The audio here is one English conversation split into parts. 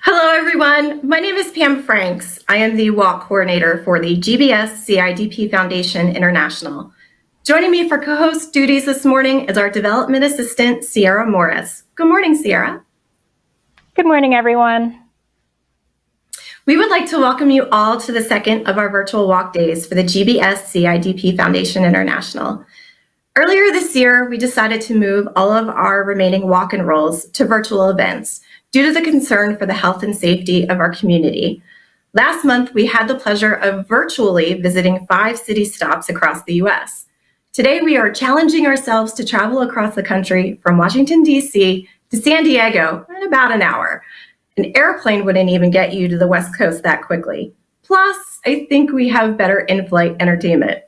Hello, everyone. My name is Pam Franks. I am the walk coordinator for the GBS-CIDP Foundation International. Joining me for co-host duties this morning is our development assistant, Sierra Morris. Good morning, Sierra. Good morning, everyone. We would like to welcome you all to the second of our virtual walk days for the GBS-CIDP Foundation International. Earlier this year, we decided to move all of our remaining walk and rolls to virtual events due to the concern for the health and safety of our community. Last month, we had the pleasure of virtually visiting 5 city stops across the U.S. Today, we are challenging ourselves to travel across the country from Washington, D.C. to San Diego in about an hour. An airplane wouldn't even get you to the West Coast that quickly. Plus, I think we have better in-flight entertainment.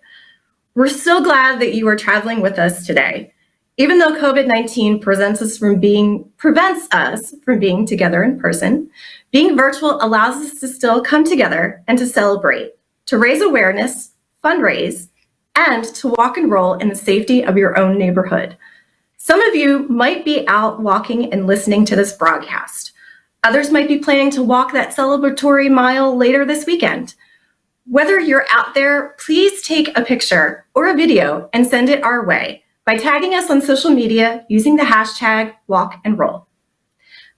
We're so glad that you are traveling with us today. Even though COVID-19 prevents us from being together in person, being virtual allows us to still come together and to celebrate, to raise awareness, fundraise, and to walk and roll in the safety of your own neighborhood. Some of you might be out walking and listening to this broadcast. Others might be planning to walk that celebratory mile later this weekend. Whether you're out there, please take a picture or a video and send it our way by tagging us on social media using the hashtag #WalkAndRoll.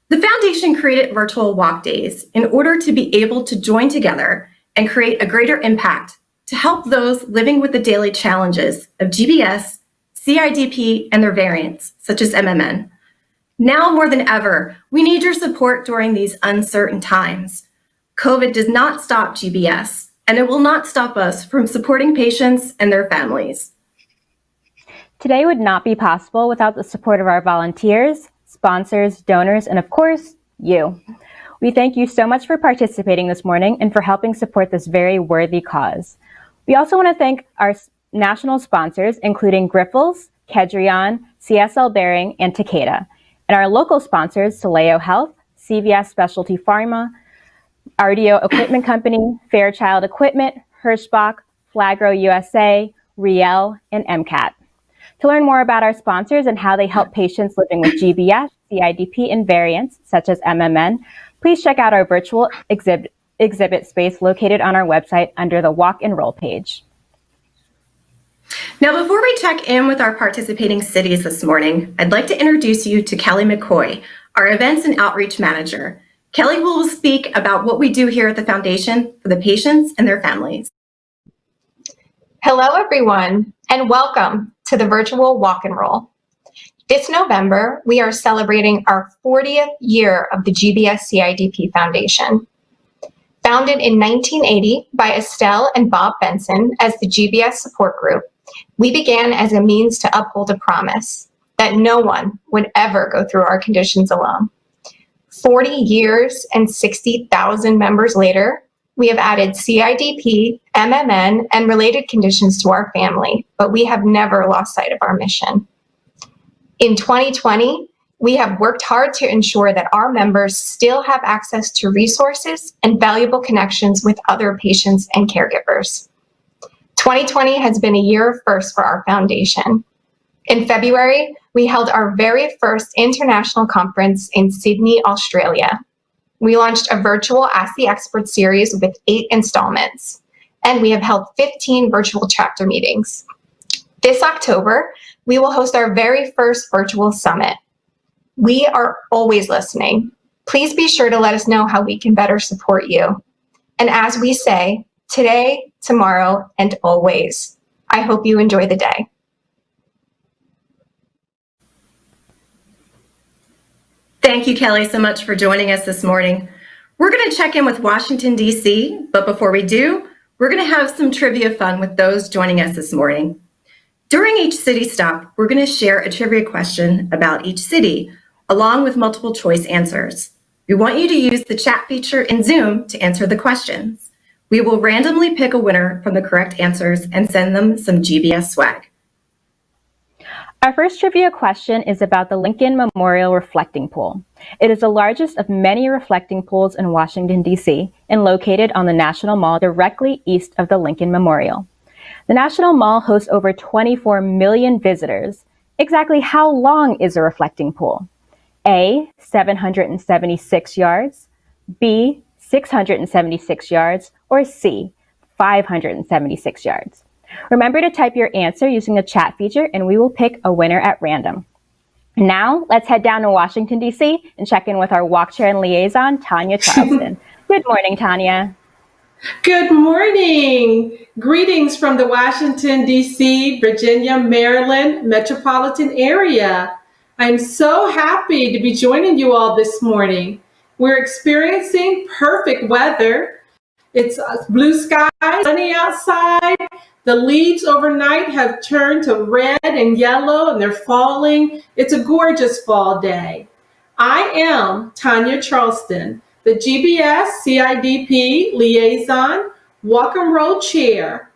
The Foundation created virtual walk days in order to be able to join together and create a greater impact to help those living with the daily challenges of GBS, CIDP, and their variants, such as MMN. Now more than ever, we need your support during these uncertain times. COVID does not stop GBS, and it will not stop us from supporting patients and their families. Today would not be possible without the support of our volunteers, sponsors, donors, and of course, you. We thank you so much for participating this morning and for helping support this very worthy cause. We also want to thank our national sponsors, including Grifols, Kedrion, CSL Behring, and Takeda, and our local sponsors, Soleo Health, CVS Specialty Pharmacy, RDO Equipment Company, Fairchild Equipment, Hirschbach, Flagro USA, Reell, and Emkat. To learn more about our sponsors and how they help patients living with GBS, CIDP, and variants, such as MMN, please check out our virtual exhibit space located on our website under the Walk and Roll page. Now, before we check in with our participating cities this morning, I'd like to introduce you to Kelly McCoy, our Events and Outreach Manager. Kelly will speak about what we do here at the Foundation for the patients and their families. Hello, everyone, and welcome to the virtual Walk and Roll. This November, we are celebrating our 40th year of the GBS-CIDP Foundation. Founded in 1980 by Estelle and Bob Benson as the GBS Support Group, we began as a means to uphold a promise that no one would ever go through our conditions alone. 40 years and 60,000 members later, we have added CIDP, MMN, and related conditions to our family, but we have never lost sight of our mission. In 2020, we have worked hard to ensure that our members still have access to resources and valuable connections with other patients and caregivers. 2020 has been a year of firsts for our foundation. In February, we held our very first international conference in Sydney, Australia. We launched a virtual Ask the Expert series with 8 installments, and we have held 15 virtual chapter meetings. This October, we will host our very first virtual summit. We are always listening. Please be sure to let us know how we can better support you. And as we say, today, tomorrow, and always, I hope you enjoy the day. Thank you, Kelly, so much for joining us this morning. We're going to check in with Washington, D.C., but before we do, we're going to have some trivia fun with those joining us this morning. During each city stop, we're going to share a trivia question about each city, along with multiple choice answers. We want you to use the chat feature in Zoom to answer the questions. We will randomly pick a winner from the correct answers and send them some GBS swag. Our first trivia question is about the Lincoln Memorial Reflecting Pool. It is the largest of many reflecting pools in Washington, D.C., and located on the National Mall directly east of the Lincoln Memorial. The National Mall hosts over 24 million visitors. Exactly how long is a reflecting pool? A, 776 yards, B, 676 yards, or C, 576 yards? Remember to type your answer using the chat feature and we will pick a winner at random. Now, let's head down to Washington, D.C. and check in with our walk chair and liaison, Tonya Charleston. Good morning, Tonya. Good morning. Greetings from the Washington, D.C., Virginia, Maryland metropolitan area. I'm so happy to be joining you all this morning. We're experiencing perfect weather. It's blue skies, sunny outside. The leaves overnight have turned to red and yellow and they're falling. It's a gorgeous fall day. I am Tonya Charleston, the GBS-CIDP Liaison Walk and Roll Chair.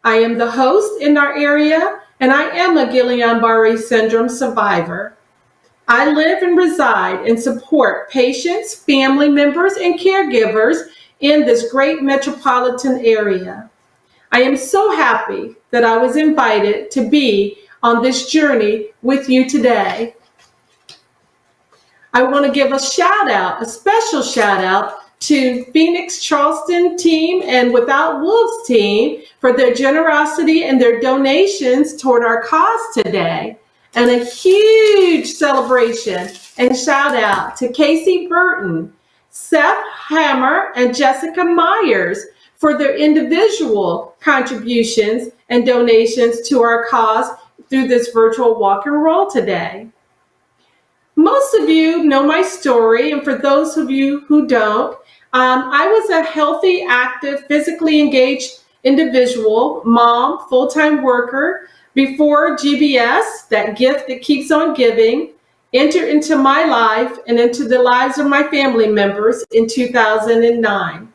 I am the host in our area and I am a Guillain-Barré syndrome survivor. I live and reside and support patients, family members, and caregivers in this great metropolitan area. I am so happy that I was invited to be on this journey with you today. I want to give a shout out, a special shout out to Phoenix Charleston team and Without Wolves team for their generosity and their donations toward our cause today. And a huge celebration and shout out to Casey Burton, Seth Hammer, and Jessica Myers for their individual contributions and donations to our cause through this virtual walk and roll today. Most of you know my story, and for those of you who don't, I was a healthy, active, physically engaged individual, mom, full-time worker, before GBS, that gift that keeps on giving, entered into my life and into the lives of my family members in 2009.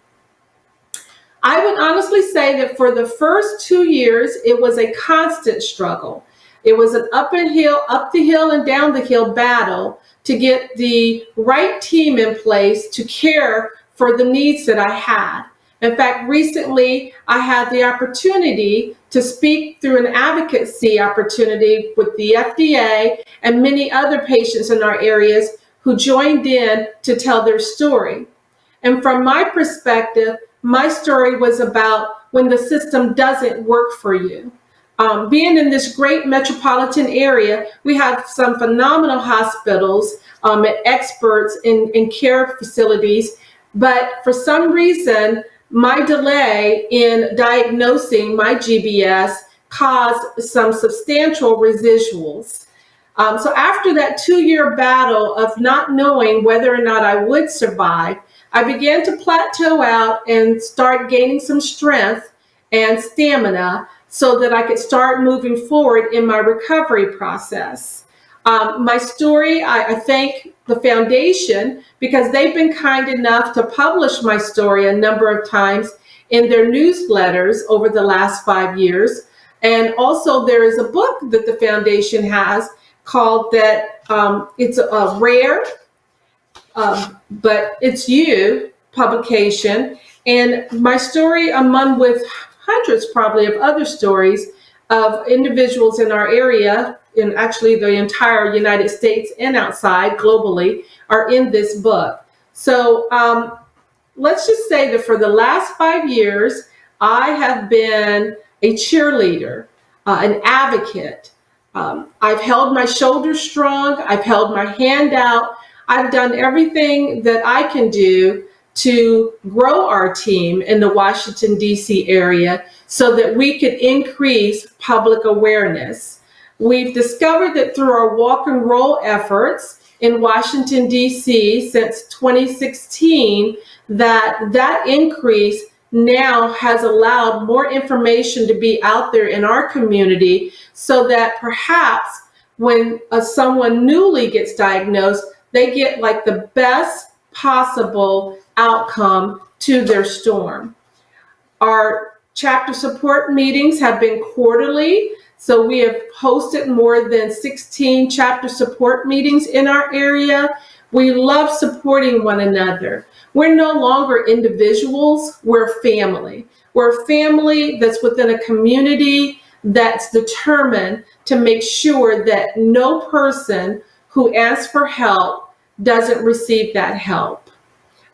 I would honestly say that for the first 2 years, it was a constant struggle. It was an up the hill and down the hill battle to get the right team in place to care for the needs that I had. In fact, recently I had the opportunity to speak through an advocacy opportunity with the FDA and many other patients in our areas who joined in to tell their story. And from my perspective, my story was about when the system doesn't work for you. Being in this great metropolitan area, we have some phenomenal hospitals and experts in care facilities, but for some reason, my delay in diagnosing my GBS caused some substantial residuals. So after that 2-year battle of not knowing whether or not I would survive, I began to plateau out and start gaining some strength and stamina so that I could start moving forward in my recovery process. My story, I thank the foundation because they've been kind enough to publish my story a number of times in their newsletters over the last 5 years. And also there is a book that the foundation has called that it's a rare, but it's you publication. And my story, among with hundreds probably of other stories of individuals in our area, in actually the entire United States and outside globally, are in this book. So let's just say that for the last 5 years, I have been a cheerleader, an advocate. I've held my shoulders strong. I've held my hand out. I've done everything that I can do to grow our team in the Washington, D.C. area so that we could increase public awareness. We've discovered that through our walk and roll efforts in Washington, D.C. since 2016, that increase now has allowed more information to be out there in our community so that perhaps when someone newly gets diagnosed, they get like the best possible outcome to their storm. Our chapter support meetings have been quarterly, so we have hosted more than 16 chapter support meetings in our area. We love supporting one another. We're no longer individuals, we're family. We're a family that's within a community that's determined to make sure that no person who asks for help doesn't receive that help.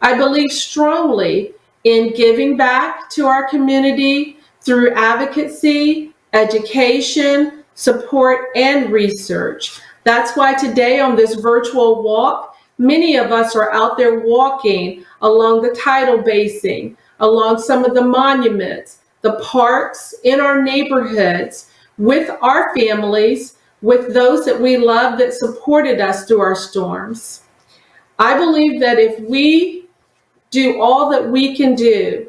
I believe strongly in giving back to our community through advocacy, education, support, and research. That's why today on this virtual walk, many of us are out there walking along the tidal basin, along some of the monuments, the parks in our neighborhoods, with our families, with those that we love that supported us through our storms. I believe that if we do all that we can do,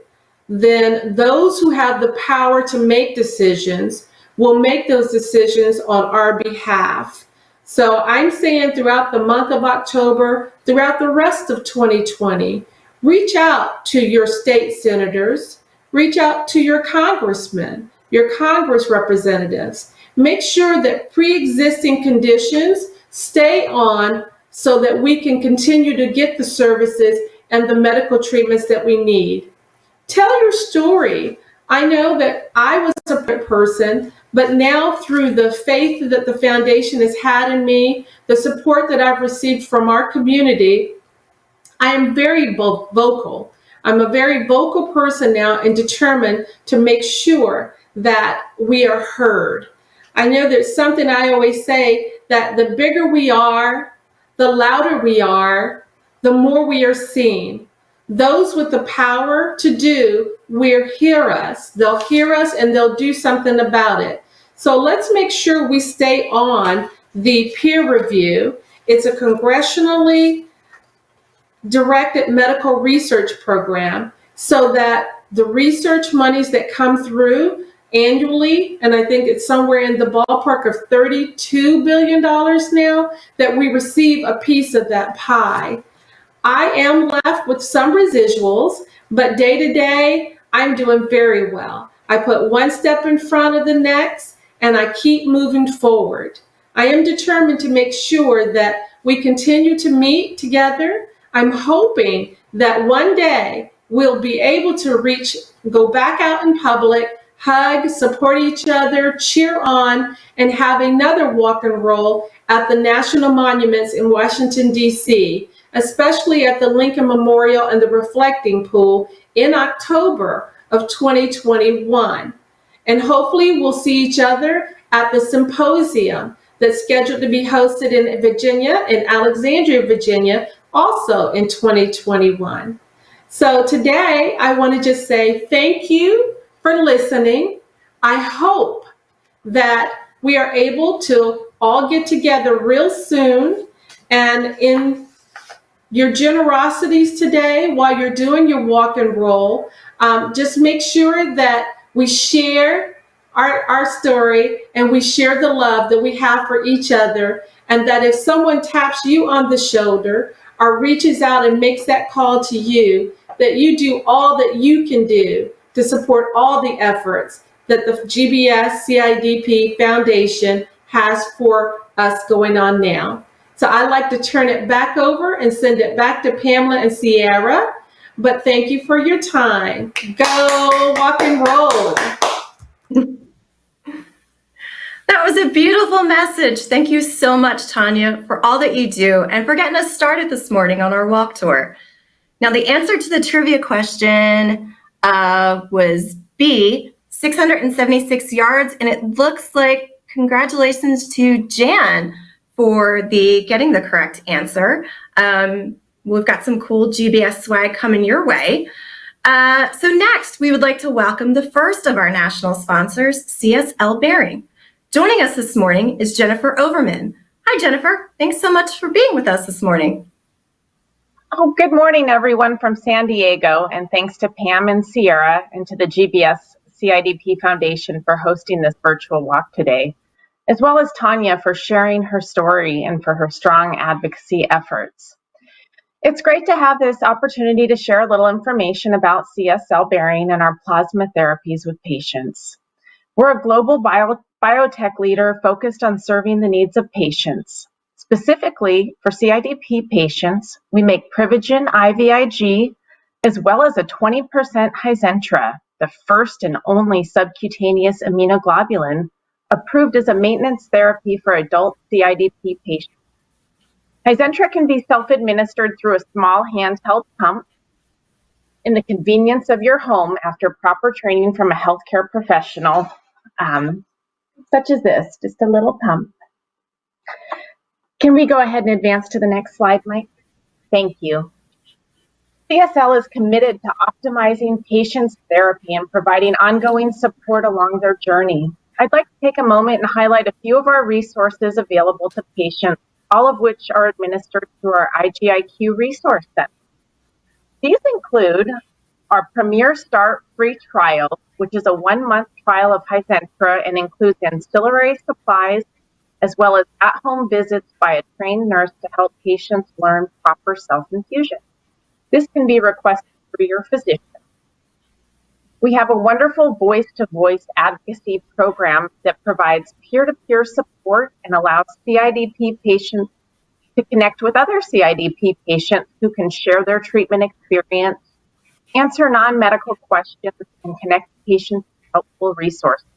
then those who have the power to make decisions will make those decisions on our behalf. So I'm saying throughout the month of October, throughout the rest of 2020, reach out to your state senators, reach out to your congressmen, your Congress representatives. Make sure that pre-existing conditions stay on so that we can continue to get the services and the medical treatments that we need. Tell your story. I know that I was a person, but now through the faith that the foundation has had in me, the support that I've received from our community, I am very vocal. I'm a very vocal person now and determined to make sure that we are heard. I know there's something I always say, that the bigger we are, the louder we are, the more we are seen. Those with the power to do will hear us. They'll hear us and they'll do something about it. So let's make sure we stay on the peer review. It's a congressionally directed medical research program so that the research monies that come through annually, and I think it's somewhere in the ballpark of $32 billion now, that we receive a piece of that pie. I am left with some residuals, but day to day, I'm doing very well. I put one step in front of the next, and I keep moving forward. I am determined to make sure that we continue to meet together. I'm hoping that one day we'll be able to go back out in public, hug, support each other, cheer on, and have another walk and roll at the national monuments in Washington, D.C., especially at the Lincoln Memorial and the Reflecting Pool in October of 2021. And hopefully we'll see each other at the symposium that's scheduled to be hosted in Virginia, in Alexandria, Virginia, also in 2021. So today I want to just say thank you for listening. I hope that we are able to all get together real soon, and in your generosities today, while you're doing your walk and roll, just make sure that we share our story and we share the love that we have for each other, and that if someone taps you on the shoulder or reaches out and makes that call to you, that you do all that you can do to support all the efforts that the GBS-CIDP Foundation has for us going on now. So I'd like to turn it back over and send it back to Pamela and Sierra, but thank you for your time. Go walk and roll. That was a beautiful message. Thank you so much, Tonya, for all that you do and for getting us started this morning on our walk tour. Now, the answer to the trivia question was B, 676 yards, and it looks like congratulations to Jan for getting the correct answer. We've got some cool GBS swag coming your way. So next, we would like to welcome the first of our national sponsors, CSL Behring. Joining us this morning is Jennifer Overman. Hi, Jennifer. Thanks so much for being with us this morning. Oh, good morning, everyone from San Diego, and thanks to Pam and Sierra and to the GBS-CIDP Foundation for hosting this virtual walk today, as well as Tonya for sharing her story and for her strong advocacy efforts. It's great to have this opportunity to share a little information about CSL Behring and our plasma therapies with patients. We're a global biotech leader focused on serving the needs of patients. Specifically, for CIDP patients, we make Privigen IVIG, as well as a 20% Hizentra, the first and only subcutaneous immunoglobulin approved as a maintenance therapy for adult CIDP patients. Hizentra can be self-administered through a small handheld pump in the convenience of your home after proper training from a healthcare professional, such as this, just a little pump. Can we go ahead and advance to the next slide, Mike? Thank you. CSL is committed to optimizing patients' therapy and providing ongoing support along their journey. I'd like to take a moment and highlight a few of our resources available to patients, all of which are administered through our IGIQ Resource Center. These include our Premier Start free trial, which is a 1-month trial of Hizentra and includes ancillary supplies, as well as at-home visits by a trained nurse to help patients learn proper self-infusion. This can be requested through your physician. We have a wonderful voice-to-voice advocacy program that provides peer-to-peer support and allows CIDP patients to connect with other CIDP patients who can share their treatment experience, answer non-medical questions, and connect patients to helpful resources.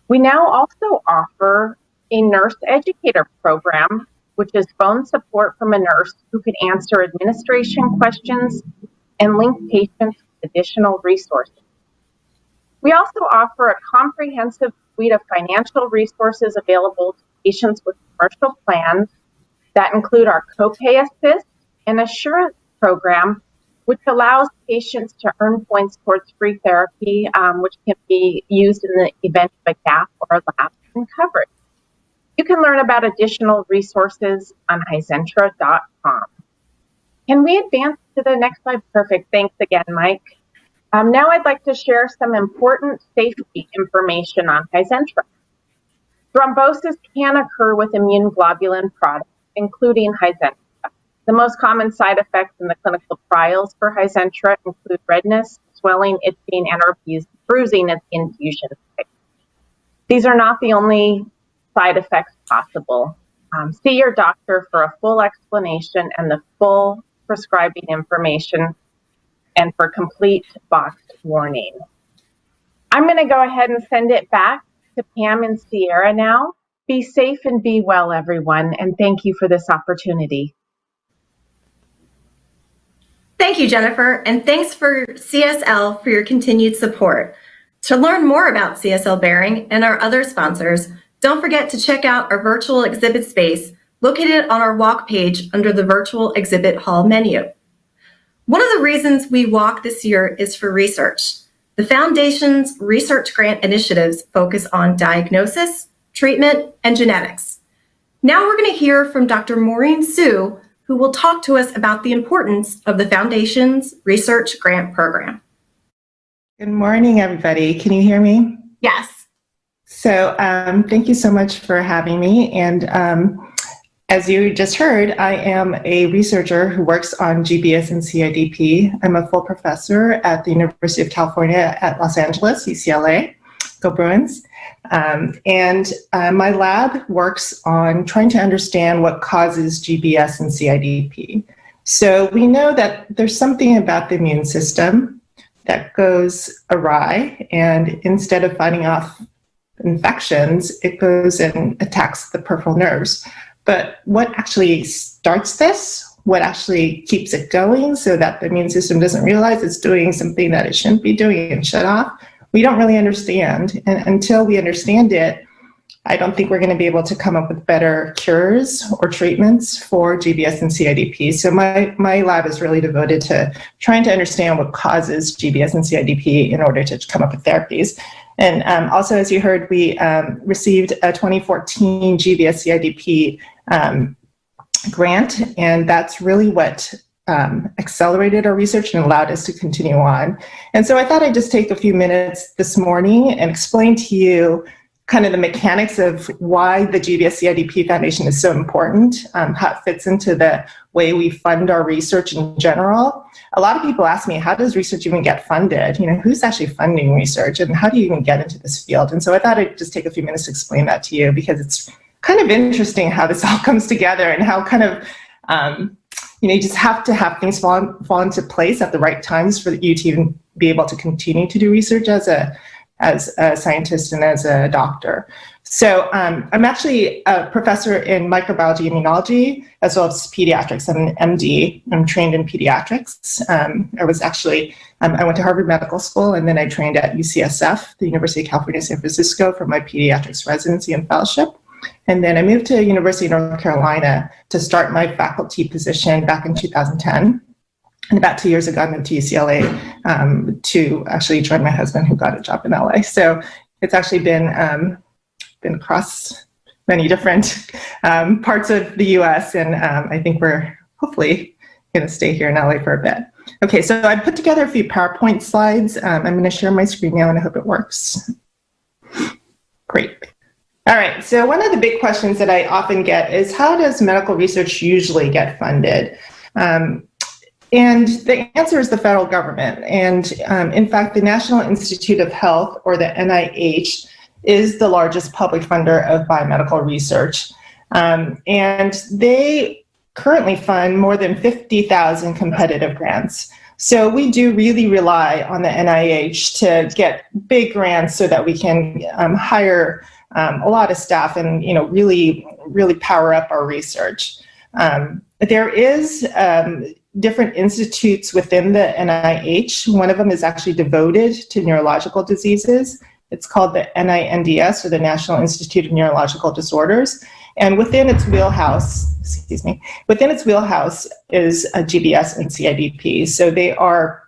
We now also offer a nurse educator program, which is phone support from a nurse who can answer administration questions and link patients with additional resources. We also offer a comprehensive suite of financial resources available to patients with commercial plans that include our copay assist and assurance program, which allows patients to earn points towards free therapy, which can be used in the event of a gap or a lapse in coverage. You can learn about additional resources on Hizentra.com. Can we advance to the next slide? Perfect. Thanks again, Mike. Now I'd like to share some important safety information on Hizentra. Thrombosis can occur with immune globulin products, including Hizentra. The most common side effects in the clinical trials for Hizentra include redness, swelling, itching, and or bruising at the infusion site. These are not the only side effects possible. See your doctor for a full explanation and the full prescribing information and for complete boxed warning. I'm going to go ahead and send it back to Pam and Sierra now. Be safe and be well, everyone, and thank you for this opportunity. Thank you, Jennifer, and thanks for CSL for your continued support. To learn more about CSL Behring and our other sponsors, don't forget to check out our virtual exhibit space located on our walk page under the virtual exhibit hall menu. One of the reasons we walk this year is for research. The Foundation's research grant initiatives focus on diagnosis, treatment, and genetics. Now we're going to hear from Dr. Maureen Sue, who will talk to us about the importance of the Foundation's research grant program. Good morning, everybody. Can you hear me? Yes. So thank you so much for having me. And as you just heard, I am a researcher who works on GBS and CIDP. I'm a full professor at the University of California at Los Angeles, UCLA. Go Bruins. And my lab works on trying to understand what causes GBS and CIDP. So we know that there's something about the immune system that goes awry, and instead of fighting off infections, it goes and attacks the peripheral nerves. But what actually starts this? What actually keeps it going so that the immune system doesn't realize it's doing something that it shouldn't be doing and shut off? We don't really understand. And until we understand it, I don't think we're going to be able to come up with better cures or treatments for GBS and CIDP. So my lab is really devoted to trying to understand what causes GBS and CIDP in order to come up with therapies. And also, as you heard, we received a 2014 GBS-CIDP grant, and that's really what accelerated our research and allowed us to continue on. And so I thought I'd just take a few minutes this morning and explain to you kind of the mechanics of why the GBS-CIDP Foundation is so important, how it fits into the way we fund our research in general. A lot of people ask me, how does research even get funded? You know, who's actually funding research and how do you even get into this field? And so I thought I'd just take a few minutes to explain that to you because it's kind of interesting how this all comes together and how kind of, you just have to have things fall into place at the right times for you to even be able to continue to do research as as a scientist and as a doctor. So I'm actually a professor in microbiology immunology, as well as pediatrics. I'm an MD. I'm trained in pediatrics. I went to Harvard Medical School, and then I trained at UCSF, the University of California, San Francisco, for my pediatrics residency and fellowship. And then I moved to University of North Carolina to start my faculty position back in 2010. And about 2 years ago, I moved to UCLA to actually join my husband, who got a job in LA. So it's actually been across many different parts of the US, and I think we're hopefully going to stay here in LA for a bit. Okay, so I put together a few PowerPoint slides. I'm going to share my screen now, and I hope it works. Great. All right, so one of the big questions that I often get is, how does medical research usually get funded? And the answer is the federal government. And in fact, the National Institute of Health, or the NIH, is the largest public funder of biomedical research. And they currently fund more than 50,000 competitive grants. So we do really rely on the NIH to get big grants so that we can hire a lot of staff and really power up our research. There is different institutes within the NIH. One of them is actually devoted to neurological diseases. It's called the NINDS, or the National Institute of Neurological Disorders. And within its wheelhouse is a GBS and CIDP. So they are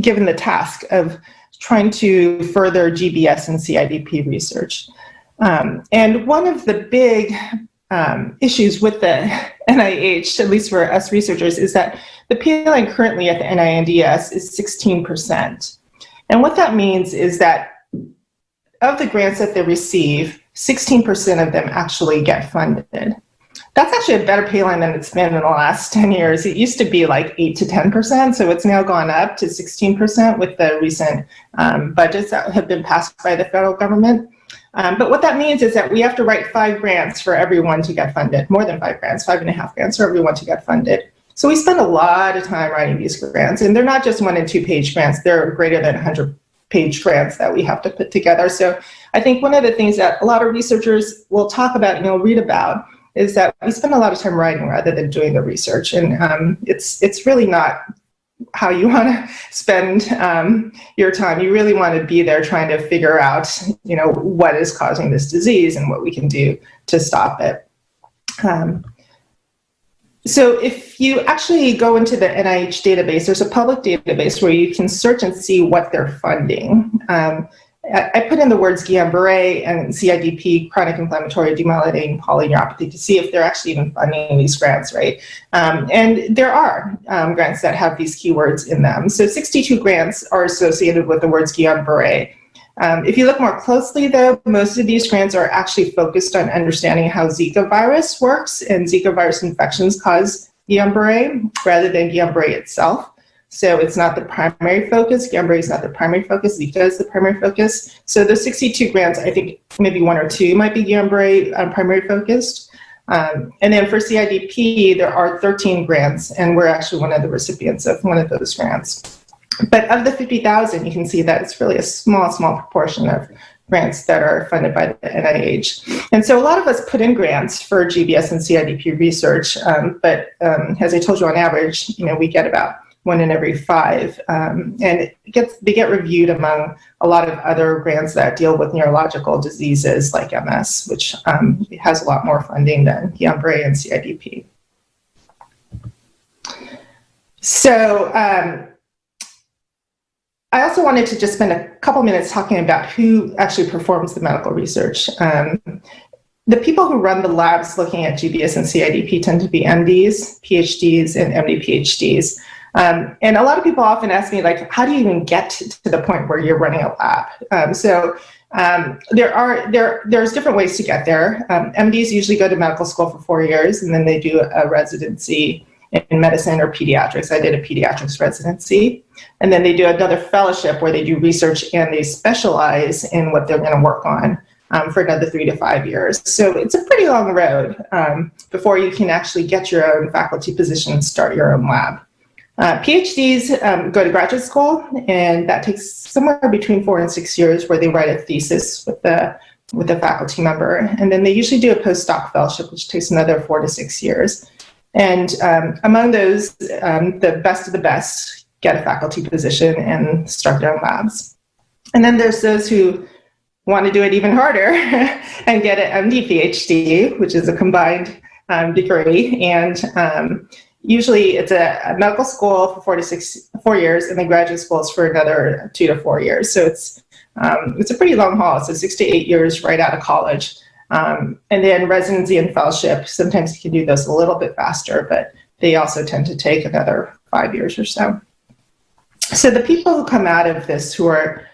given the task of trying to further GBS and CIDP research. And one of the big issues with the NIH, at least for us researchers, is that the PLN currently at the NINDS is 16%. And what that means is that of the grants that they receive, 16% of them actually get funded. That's actually a better pay line than it's been in the last 10 years. It used to be like 8 to 10%, so it's now gone up to 16% with the recent budgets that have been passed by the federal government. But what that means is that we have to write 5 grants for everyone to get funded, more than 5 grants, 5.5 grants for everyone to get funded. So we spend a lot of time writing these grants, and they're not just 1- and 2-page grants, they're greater than 100-page grants that we have to put together. So I think one of the things that a lot of researchers will talk about and you'll read about is that we spend a lot of time writing rather than doing the research. And it's really not how you want to spend your time. You really want to be there trying to figure out, what is causing this disease and what we can do to stop it. So if you actually go into the NIH database, there's a public database where you can search and see what they're funding. I put in the words Guillain-Barré and CIDP, chronic inflammatory demyelinating polyneuropathy, to see if they're actually even funding these grants, right? And there are grants that have these keywords in them. So 62 grants are associated with the words Guillain-Barré. If you look more closely, though, most of these grants are actually focused on understanding how Zika virus works, and Zika virus infections cause Guillain-Barré rather than Guillain-Barré itself. So it's not the primary focus. Guillain-Barré is not the primary focus. Zika is the primary focus. So the 62 grants, I think maybe 1 or 2 might be Guillain-Barré primary focused. And then for CIDP, there are 13 grants, and we're actually one of the recipients of one of those grants. But of the 50,000, you can see that it's really a small proportion of grants that are funded by the NIH. And so a lot of us put in grants for GBS and CIDP research, but as I told you, on average, we get about 1 in every 5. And they get reviewed among a lot of other grants that deal with neurological diseases like MS, which has a lot more funding than Guillain-Barré and CIDP. So I also wanted to just spend a couple minutes talking about who actually performs the medical research. The people who run the labs looking at GBS and CIDP tend to be MDs, PhDs, and MD PhDs. And a lot of people often ask me, like, how do you even get to the point where you're running a lab? There's different ways to get there. MDs usually go to medical school for 4 years, and then they do a residency in medicine or pediatrics. I did a pediatrics residency. And then they do another fellowship where they do research and they specialize in what they're going to work on for another 3 to 5 years. So it's a pretty long road before you can actually get your own faculty position and start your own lab. PhDs go to graduate school, and that takes somewhere between 4 and 6 years where they write a thesis with the faculty member. And then they usually do a postdoc fellowship, which takes another 4 to 6 years. And among those, the best of the best get a faculty position and start their own labs. And then there's those who want to do it even harder and get an MD PhD, which is a combined degree. And usually it's a medical school for 4 years, and then graduate school is for another 2 to 4 years. So it's a pretty long haul. So 6 to 8 years right out of college. And then residency and fellowship, sometimes you can do those a little bit faster, but they also tend to take another 5 years or so. So the people who come out of this who are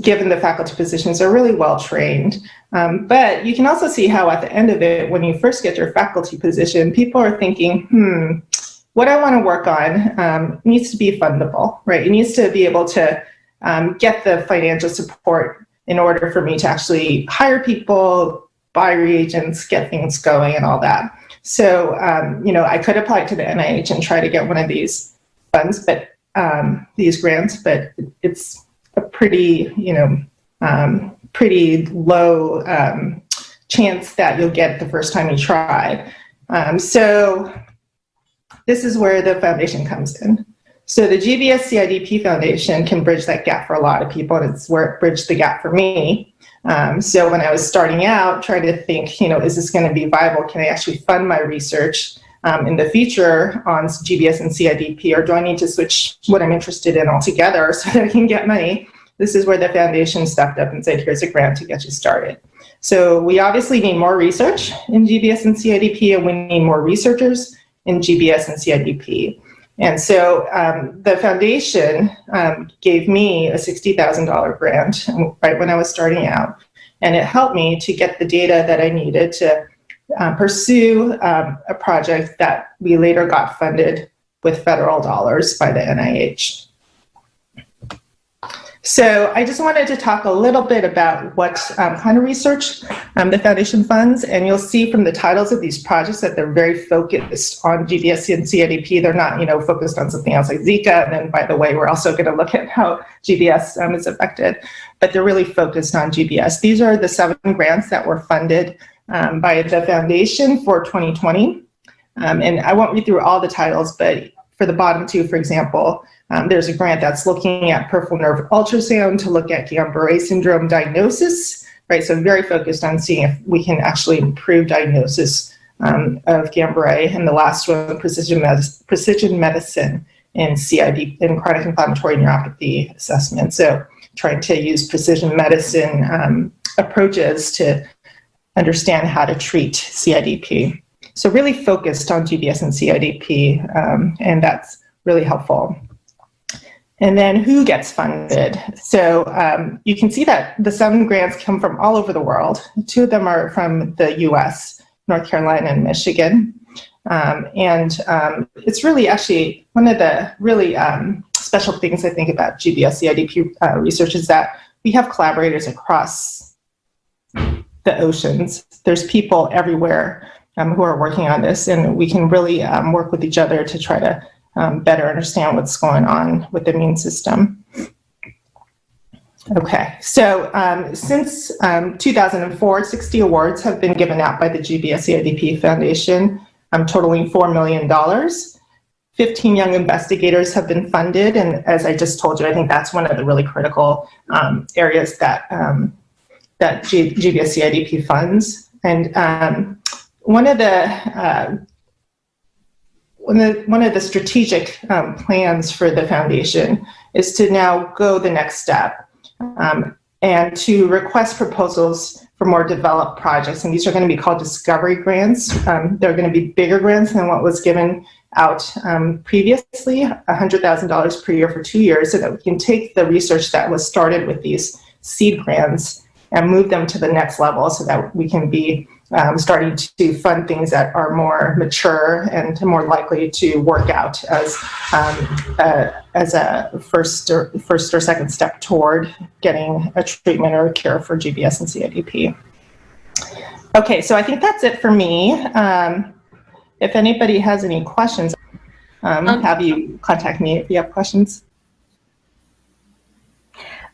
given the faculty positions are really well trained. But you can also see how at the end of it, when you first get your faculty position, people are thinking, what I want to work on needs to be fundable, right? It needs to be able to get the financial support in order for me to actually hire people, buy reagents, get things going and all that. So, I could apply to the NIH and try to get one of these funds, but these grants, but it's a pretty, pretty low chance that you'll get the first time you try. So this is where the foundation comes in. So the GBS-CIDP Foundation can bridge that gap for a lot of people, and it's where it bridged the gap for me. So when I was starting out, trying to think, is this going to be viable? Can I actually fund my research in the future on GBS and CIDP, or do I need to switch what I'm interested in altogether so that I can get money? This is where the foundation stepped up and said, here's a grant to get you started. So we obviously need more research in GBS and CIDP, and we need more researchers in GBS and CIDP. And so the foundation gave me a $60,000 grant right when I was starting out, and it helped me to get the data that I needed to pursue a project that we later got funded with federal dollars by the NIH. So I just wanted to talk a little bit about what kind of research the foundation funds, and you'll see from the titles of these projects that they're very focused on GBS and CIDP. They're not, focused on something else like Zika. And then, by the way, we're also going to look at how GBS is affected, but they're really focused on GBS. These are the 7 grants that were funded by the foundation for 2020. And I won't read through all the titles, but for the bottom 2, for example, there's a grant that's looking at peripheral nerve ultrasound to look at Guillain-Barré syndrome diagnosis, right? So very focused on seeing if we can actually improve diagnosis of Guillain-Barré. And the last one, precision medicine in CID, in chronic inflammatory neuropathy assessment. So trying to use precision medicine approaches to understand how to treat CIDP. So really focused on GBS and CIDP, and that's really helpful. And then who gets funded? So you can see that the 7 grants come from all over the world. 2 of them are from the US, North Carolina and Michigan. And it's really actually one of the really special things I think about GBS-CIDP research is that we have collaborators across the oceans. There's people everywhere who are working on this, and we can really work with each other to try to better understand what's going on with the immune system. Okay, so since 2004, 60 awards have been given out by the GBS-CIDP Foundation, totaling $4 million. 15 young investigators have been funded, and as I just told you, I think that's one of the really critical areas that that GBS-CIDP funds. And one of the strategic plans for the foundation is to now go the next step and to request proposals for more developed projects. And these are going to be called discovery grants. They're going to be bigger grants than what was given out previously, $100,000 per year for 2 years, so that we can take the research that was started with these seed grants and move them to the next level so that we can be starting to fund things that are more mature and more likely to work out as a first or second step toward getting a treatment or a cure for GBS and CIDP. Okay, so I think that's it for me. If anybody has any questions. have you contact me if you have questions.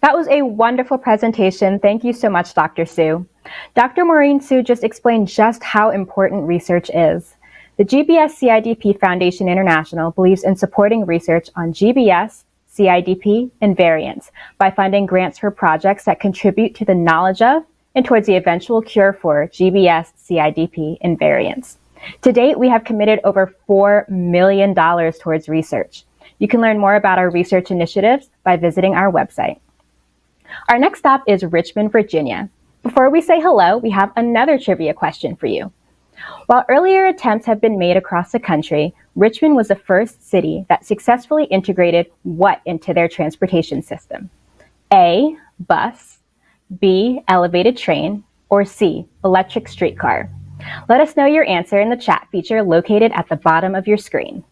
That was a wonderful presentation. Thank you so much, Dr. Sue. Dr. Maureen Sue just explained just how important research is. The GBS-CIDP Foundation International believes in supporting research on GBS, CIDP, and variants by funding grants for projects that contribute to the knowledge of and towards the eventual cure for GBS, CIDP, and variants. To date, we have committed over $4 million towards research. You can learn more about our research initiatives by visiting our website. Our next stop is Richmond, Virginia. Before we say hello, we have another trivia question for you. While earlier attempts have been made across the country, Richmond was the first city that successfully integrated what into their transportation system? A, bus, B, elevated train, or C, electric streetcar? Let us know your answer in the chat feature located at the bottom of your screen.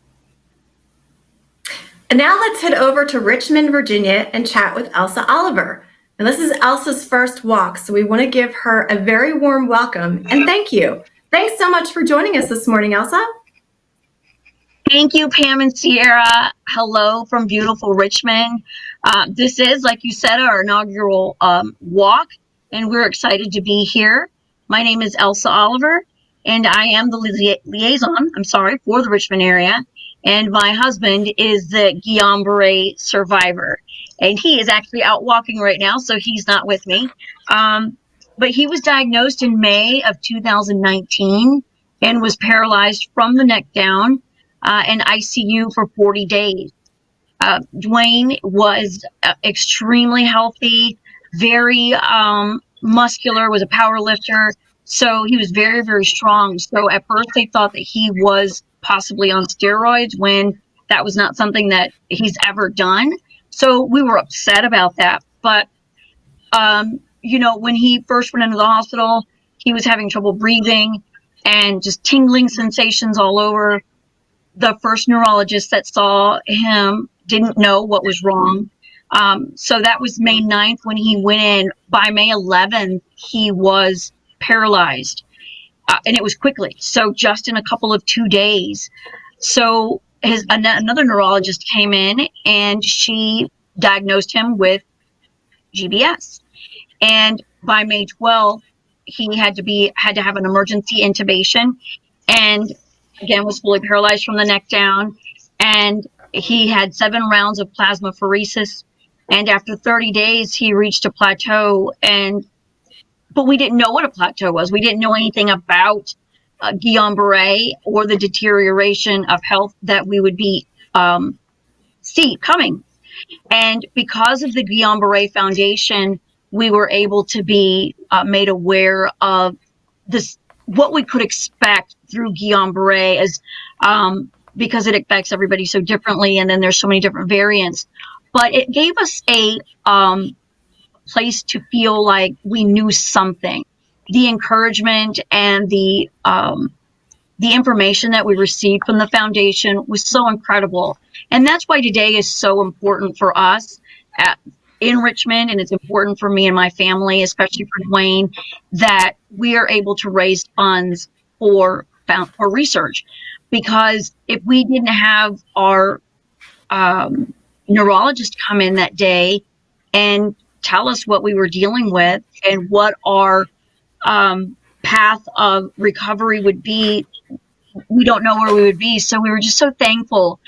And now let's head over to Richmond, Virginia and chat with Elsa Oliver. And this is Elsa's first walk, so we want to give her a very warm welcome and thank you. Thanks so much for joining us this morning, Elsa. Thank you, Pam and Sierra. Hello from beautiful Richmond. This is, like you said, our inaugural walk, and we're excited to be here. My name is Elsa Oliver, and I am the liaison, for the Richmond area. And my husband is the Guillain-Barré survivor. And he is actually out walking right now, so he's not with me. But he was diagnosed in May of 2019 and was paralyzed from the neck down in ICU for 40 days. Dwayne was extremely healthy, very muscular, was a power lifter. So he was very, very strong. So at first they thought that he was possibly on steroids when that was not something that he's ever done. So we were upset about that. But, when he first went into the hospital, he was having trouble breathing and just tingling sensations all over. The first neurologist that saw him didn't know what was wrong. So that was May 9th when he went in. By May 11th, he was paralyzed. And it was quickly. So just in a couple of 2 days. So another neurologist came in and she diagnosed him with GBS. And by May 12th, he had to have an emergency intubation, and again was fully paralyzed from the neck down. And he had 7 rounds of plasmapheresis. And after 30 days, he reached a plateau. But we didn't know what a plateau was. We didn't know anything about Guillain-Barré or the deterioration of health that we would be see coming. And because of the Guillain-Barré Foundation, we were able to be made aware of this, what we could expect through Guillain-Barré, as because it affects everybody so differently, and then there's so many different variants. But it gave us a place to feel like we knew something. The encouragement and the information that we received from the foundation was so incredible. And that's why today is so important for us in Richmond, and it's important for me and my family, especially for Dwayne, that we are able to raise funds for research. Because if we didn't have our neurologist come in that day and tell us what we were dealing with and what our path of recovery would be, we don't know where we would be. So we were just so thankful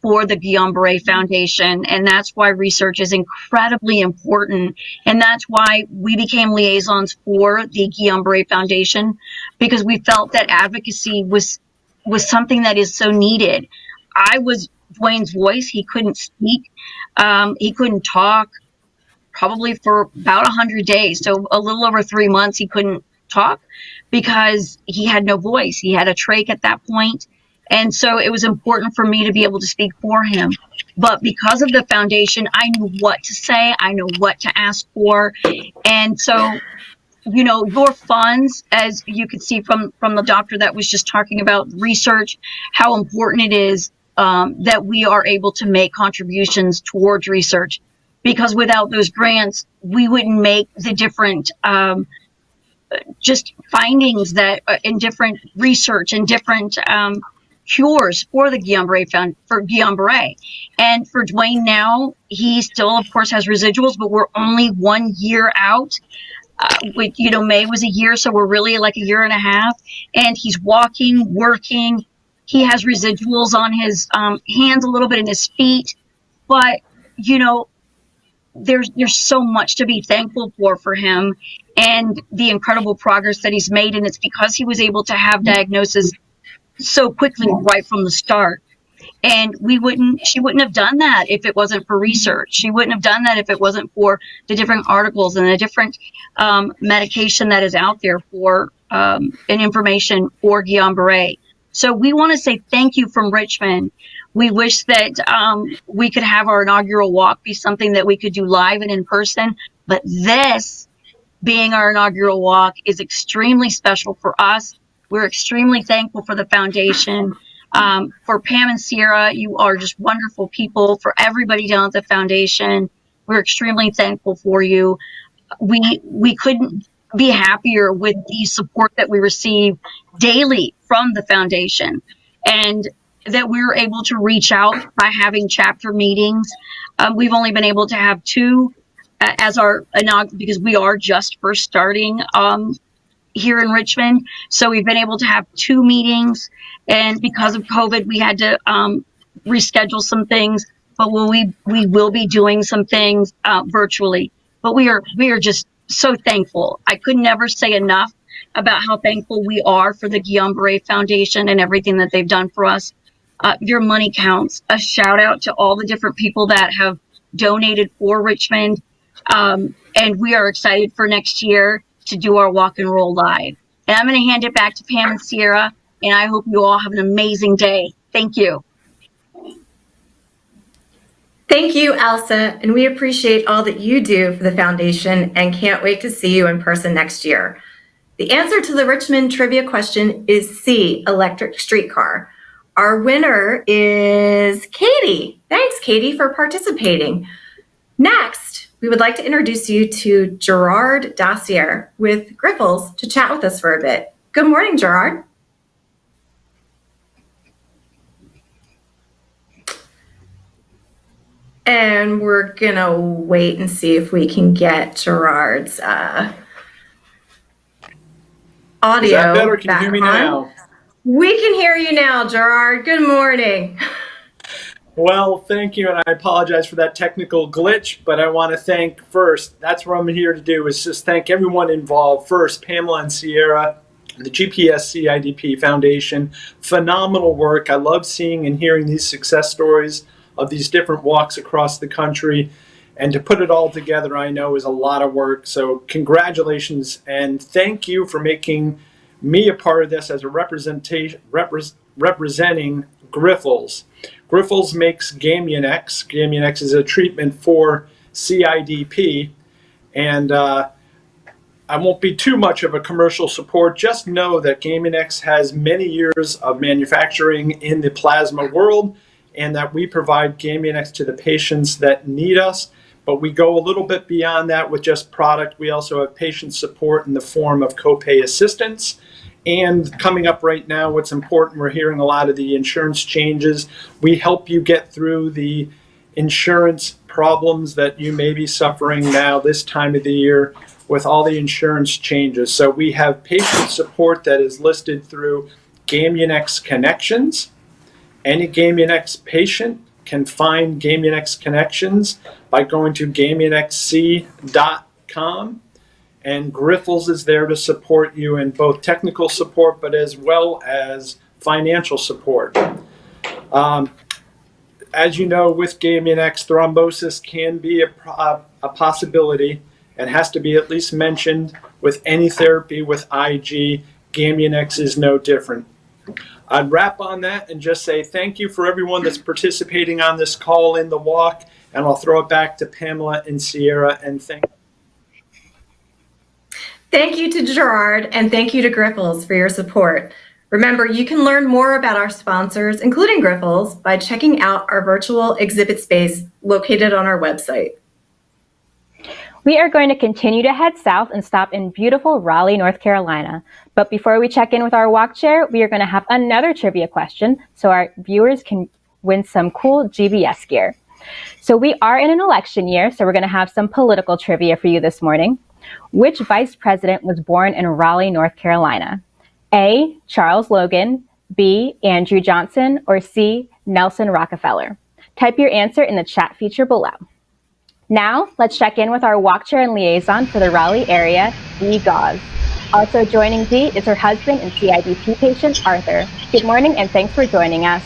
for the Guillain-Barré Foundation. And that's why research is incredibly important. And that's why we became liaisons for the Guillain-Barré Foundation, because we felt that advocacy was something that is so needed. I was Dwayne's voice. He couldn't speak. He couldn't talk probably for about 100 days. So a little over 3 months, he couldn't talk because he had no voice. He had a trach at that point. And so it was important for me to be able to speak for him. But because of the foundation, I knew what to say. I know what to ask for. And so, your funds, as you could see from the doctor that was just talking about research, how important it is that we are able to make contributions towards research. Because without those grants, we wouldn't make the different just findings that in different research and different cures for the Guillain-Barré. And for Dwayne now, he still, of course, has residuals, but we're only 1 year out. May was a year, so we're really like a year and a half. And he's walking, working. He has residuals on his hands a little bit and his feet. But, there's so much to be thankful for him and the incredible progress that he's made. And it's because he was able to have diagnosis so quickly right from the start. And she wouldn't have done that if it wasn't for research. She wouldn't have done that if it wasn't for the different articles and the different medication that is out there for and information for Guillain-Barré. So we want to say thank you from Richmond. We wish that we could have our inaugural walk be something that we could do live and in person. But this being our inaugural walk is extremely special for us. We're extremely thankful for the foundation. For Pam and Sierra, you are just wonderful people. For everybody down at the foundation, we're extremely thankful for you. We couldn't be happier with the support that we receive daily from the foundation, and that we were able to reach out by having chapter meetings. We've only been able to have 2 as our inaugural, because we are just first starting here in Richmond. So we've been able to have 2 meetings, and because of COVID, we had to reschedule some things, but we will be doing some things virtually. But we are just so thankful. I could never say enough about how thankful we are for the Guillain-Barré Foundation and everything that they've done for us. Your money counts. A shout out to all the different people that have donated for Richmond. And we are excited for next year to do our walk and roll live. And I'm going to hand it back to Pam and Sierra, and I hope you all have an amazing day. Thank you. Thank you, Elsa, and we appreciate all that you do for the foundation and can't wait to see you in person next year. The answer to the Richmond trivia question is C, electric streetcar. Our winner is Katie. Thanks, Katie, for participating. Next, we would like to introduce you to Gerard Dacier with Grifols to chat with us for a bit. Good morning, Gerard. And we're gonna wait and see if we can get Gerard's audio. Is that better? Can you hear me now? We can hear you now, Gerard. Good morning. Well, thank you, and I apologize for that technical glitch, but I want to thank first, that's what I'm here to do, is just thank everyone involved. First, Pamela and Sierra, the GBS-CIDP Foundation, phenomenal work. I love seeing and hearing these success stories of these different walks across the country, and to put it all together, I know, is a lot of work. So congratulations, and thank you for making me a part of this as a representing Grifols. Grifols makes Gamunex. Gamunex is a treatment for CIDP, and I won't be too much of a commercial support. Just know that Gamunex has many years of manufacturing in the plasma world, and that we provide Gamunex to the patients that need us. But we go a little bit beyond that with just product. We also have patient support in the form of copay assistance. And coming up right now, what's important, we're hearing a lot of the insurance changes. We help you get through the insurance problems that you may be suffering now this time of the year with all the insurance changes. So we have patient support that is listed through Gamunex Connections. Any Gamunex patient can find Gamunex Connections by going to gamunexc.com. And Grifols is there to support you in both technical support, but as well as financial support. As you know, with Gamunex, thrombosis can be a possibility and has to be at least mentioned with any therapy with IG. Gamunex is no different. I'd wrap on that and just say thank you for everyone that's participating on this call in the walk, and I'll throw it back to Pamela and Sierra, and thank you. Thank you to Gerard, and thank you to Grifols for your support. Remember, you can learn more about our sponsors, including Grifols, by checking out our virtual exhibit space located on our website. We are going to continue to head south and stop in beautiful Raleigh, North Carolina. But before we check in with our walk chair, we are going to have another trivia question so our viewers can win some cool GBS gear. So we are in an election year, so we're going to have some political trivia for you this morning. Which vice president was born in Raleigh, North Carolina? A, Charles Logan, B, Andrew Johnson, or C, Nelson Rockefeller? Type your answer in the chat feature below. Now, let's check in with our walk chair and liaison for the Raleigh area, Dee Gause. Also joining Dee is her husband and CIDP patient, Arthur. Good morning and thanks for joining us.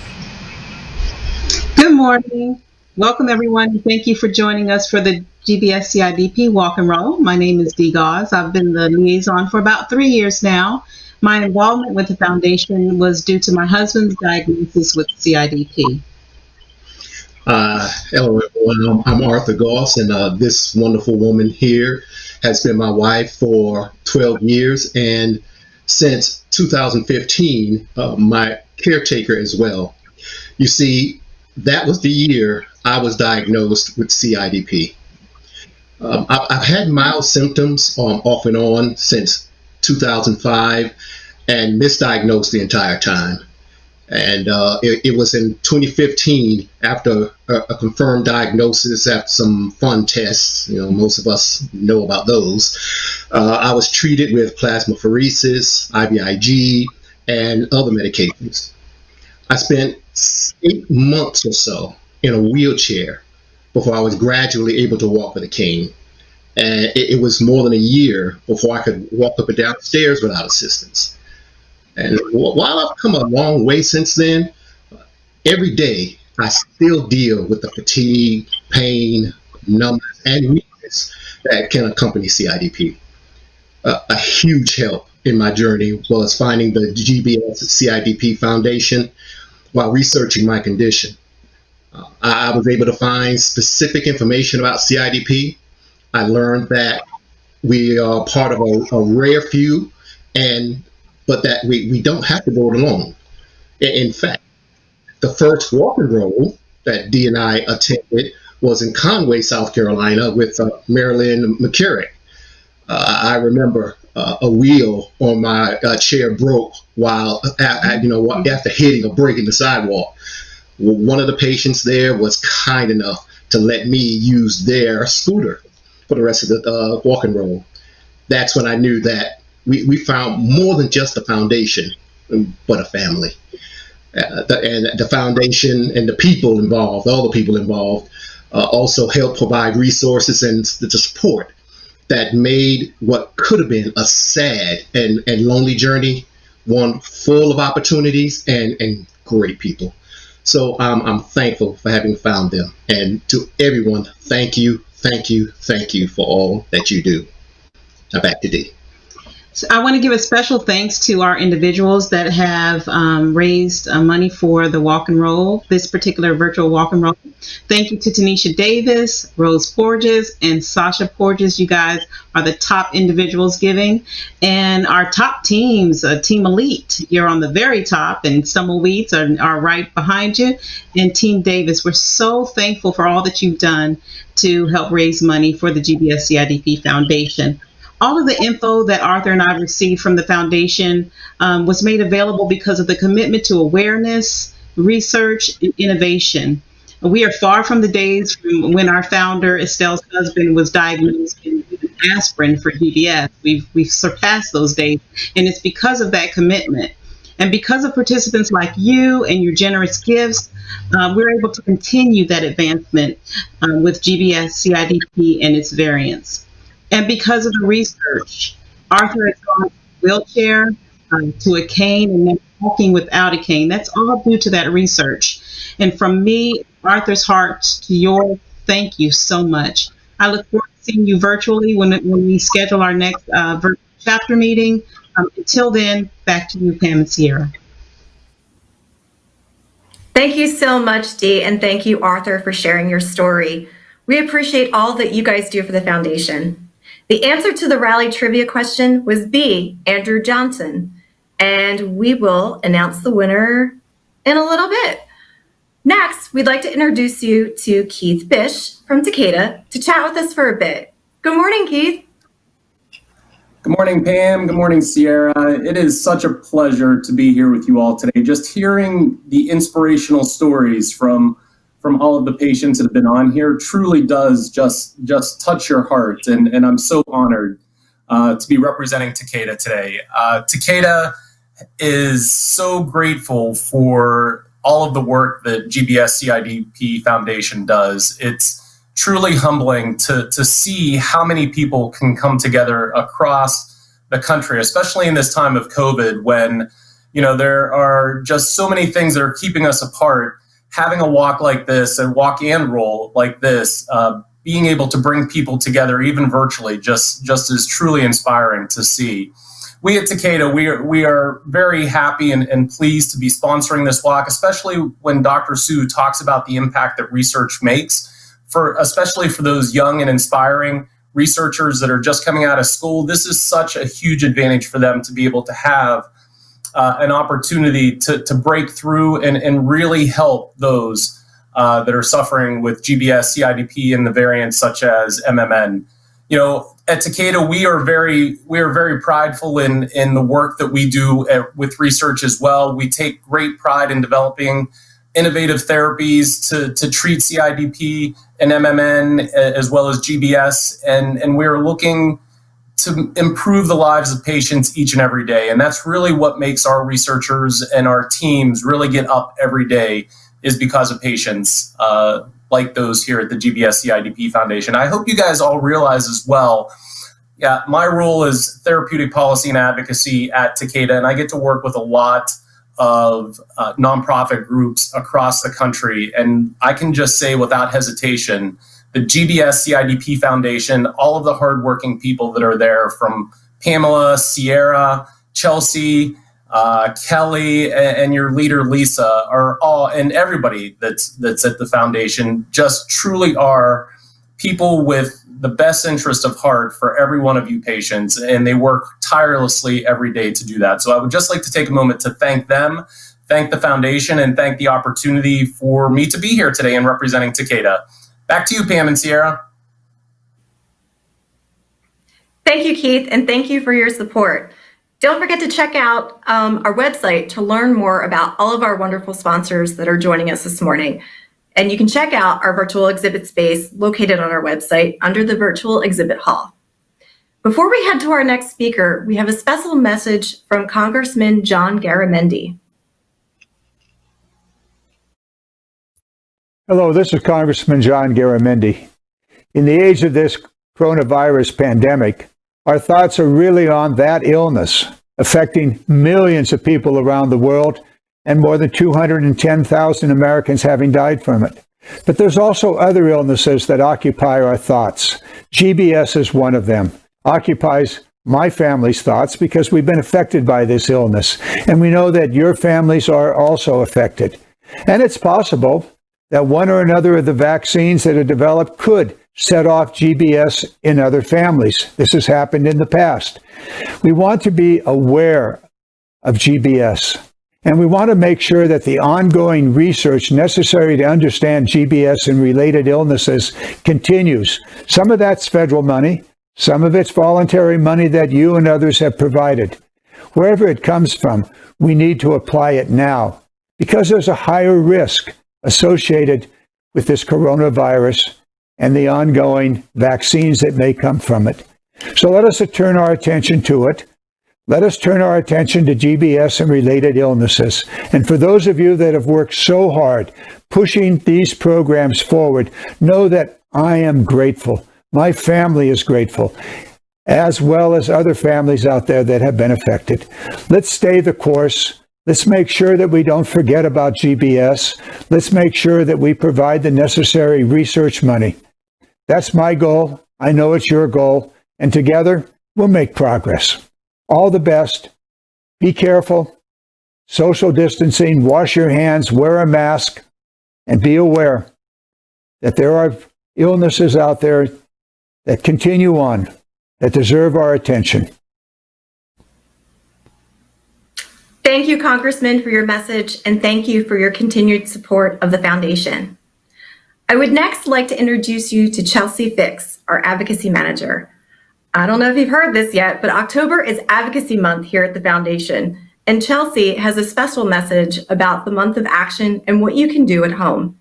Good morning. Welcome, everyone. Thank you for joining us for the GBS-CIDP Walk and Roll. My name is Dee Gause. I've been the liaison for about 3 years now. My involvement with the foundation was due to my husband's diagnosis with CIDP. Hello, everyone. I'm Arthur Goss, and this wonderful woman here has been my wife for 12 years, and since 2015, my caretaker as well. You see, that was the year I was diagnosed with CIDP. I've had mild symptoms off and on since 2005 and misdiagnosed the entire time. And it was in 2015, after a confirmed diagnosis, after some fun tests, most of us know about those, I was treated with plasmapheresis, IVIG, and other medications. I spent 8 months or so in a wheelchair before I was gradually able to walk with a cane. And it was more than a year before I could walk up and down the stairs without assistance. And while I've come a long way since then, every day I still deal with the fatigue, pain, numbness, and weakness that can accompany CIDP. A huge help in my journey was finding the GBS-CIDP Foundation while researching my condition. I was able to find specific information about CIDP. I learned that we are part of a rare few, but that we don't have to go it alone. In fact, the first walk and roll that Dee and I attended was in Conway, South Carolina, with Marilyn McCure. I remember a wheel on my chair broke while after hitting a break in the sidewalk. One of the patients there was kind enough to let me use their scooter for the rest of the walk and roll. That's when I knew that we found more than just a foundation, but a family. And the foundation and the people involved, all the people involved, also helped provide resources and the support that made what could have been a sad and lonely journey one full of opportunities and great people. So I'm thankful for having found them. And to everyone, thank you for all that you do. Now back to Dee. So I want to give a special thanks to our individuals that have raised money for the walk and roll, this particular virtual walk and roll. Thank you to Tanisha Davis, Rose Porges, and Sasha Porges. You guys are the top individuals giving. And our top teams, Team Elite, you're on the very top, and Stumble Weeds are right behind you. And Team Davis, we're so thankful for all that you've done to help raise money for the GBS-CIDP Foundation. All of the info that Arthur and I received from the foundation was made available because of the commitment to awareness, research, and innovation. We are far from the days from when our founder, Estelle's husband, was diagnosed with aspirin for GBS. We've surpassed those days, and it's because of that commitment. And because of participants like you and your generous gifts, we're able to continue that advancement with GBS-CIDP and its variants. And because of the research, Arthur has gone from a wheelchair to a cane and then walking without a cane. That's all due to that research. And from me, Arthur's heart to yours, thank you so much. I look forward to seeing you virtually when we schedule our next virtual chapter meeting. Until then, back to you, Pam and Sierra. Thank you so much, Dee, and thank you, Arthur, for sharing your story. We appreciate all that you guys do for the foundation. The answer to the Raleigh trivia question was B, Andrew Johnson, and we will announce the winner in a little bit. Next, we'd like to introduce you to Keith Bish from Takeda to chat with us for a bit. Good morning, Keith. Good morning, Pam. Good morning, Sierra. It is such a pleasure to be here with you all today. Just hearing the inspirational stories from all of the patients that have been on here truly does just touch your heart. And I'm so honored to be representing Takeda today. Takeda is so grateful for all of the work that GBS-CIDP Foundation does. It's truly humbling to see how many people can come together across the country, especially in this time of COVID when, there are just so many things that are keeping us apart. Having a walk like this, a walk and roll like this, being able to bring people together, even virtually, just is truly inspiring to see. We at Takeda, we are very happy and pleased to be sponsoring this walk, especially when Dr. Su talks about the impact that research makes, especially for those young and inspiring researchers that are just coming out of school. This is such a huge advantage for them to be able to have an opportunity to break through and really help those that are suffering with GBS-CIDP and the variants such as MMN. At Takeda, we are very prideful in the work that we do with research as well. We take great pride in developing innovative therapies to treat CIDP and MMN as well as GBS, and we're looking to improve the lives of patients each and every day. And that's really what makes our researchers and our teams really get up every day, is because of patients like those here at the GBS-CIDP Foundation. I hope you guys all realize as well, my role is therapeutic policy and advocacy at Takeda, and I get to work with a lot of nonprofit groups across the country. And I can just say without hesitation, the GBS-CIDP Foundation, all of the hardworking people that are there, from Pamela, Sierra, Chelsea, Kelly, and your leader, Lisa, are all, and everybody that's at the foundation, just truly are people with the best interest of heart for every one of you patients, and they work tirelessly every day to do that. So I would just like to take a moment to thank them, thank the foundation, and thank the opportunity for me to be here today and representing Takeda. Back to you, Pam and Sierra. Thank you, Keith, and thank you for your support. Don't forget to check out our website to learn more about all of our wonderful sponsors that are joining us this morning. And you can check out our virtual exhibit space located on our website under the virtual exhibit hall. Before we head to our next speaker, we have a special message from Congressman John Garamendi. Hello, this is Congressman John Garamendi. In the age of this coronavirus pandemic, our thoughts are really on that illness affecting millions of people around the world and more than 210,000 Americans having died from it. But there's also other illnesses that occupy our thoughts. GBS is one of them. Occupies my family's thoughts because we've been affected by this illness. And we know that your families are also affected. And it's possible that one or another of the vaccines that are developed could set off GBS in other families. This has happened in the past. We want to be aware of GBS, and we want to make sure that the ongoing research necessary to understand GBS and related illnesses continues. Some of that's federal money, some of it's voluntary money that you and others have provided. Wherever it comes from, we need to apply it now, because there's a higher risk associated with this coronavirus and the ongoing vaccines that may come from it. So let us turn our attention to it. Let us turn our attention to GBS and related illnesses. And for those of you that have worked so hard pushing these programs forward, know that I am grateful. My family is grateful, as well as other families out there that have been affected. Let's stay the course. Let's make sure that we don't forget about GBS. Let's make sure that we provide the necessary research money. That's my goal. I know it's your goal. And together, we'll make progress. All the best. Be careful. Social distancing, wash your hands, wear a mask, and be aware that there are illnesses out there that continue on, that deserve our attention. Thank you, Congressman, for your message, and thank you for your continued support of the foundation. I would next like to introduce you to Chelsea Fix, our advocacy manager. I don't know if you've heard this yet, but October is Advocacy Month here at the Foundation, and Chelsea has a special message about the month of action and what you can do at home.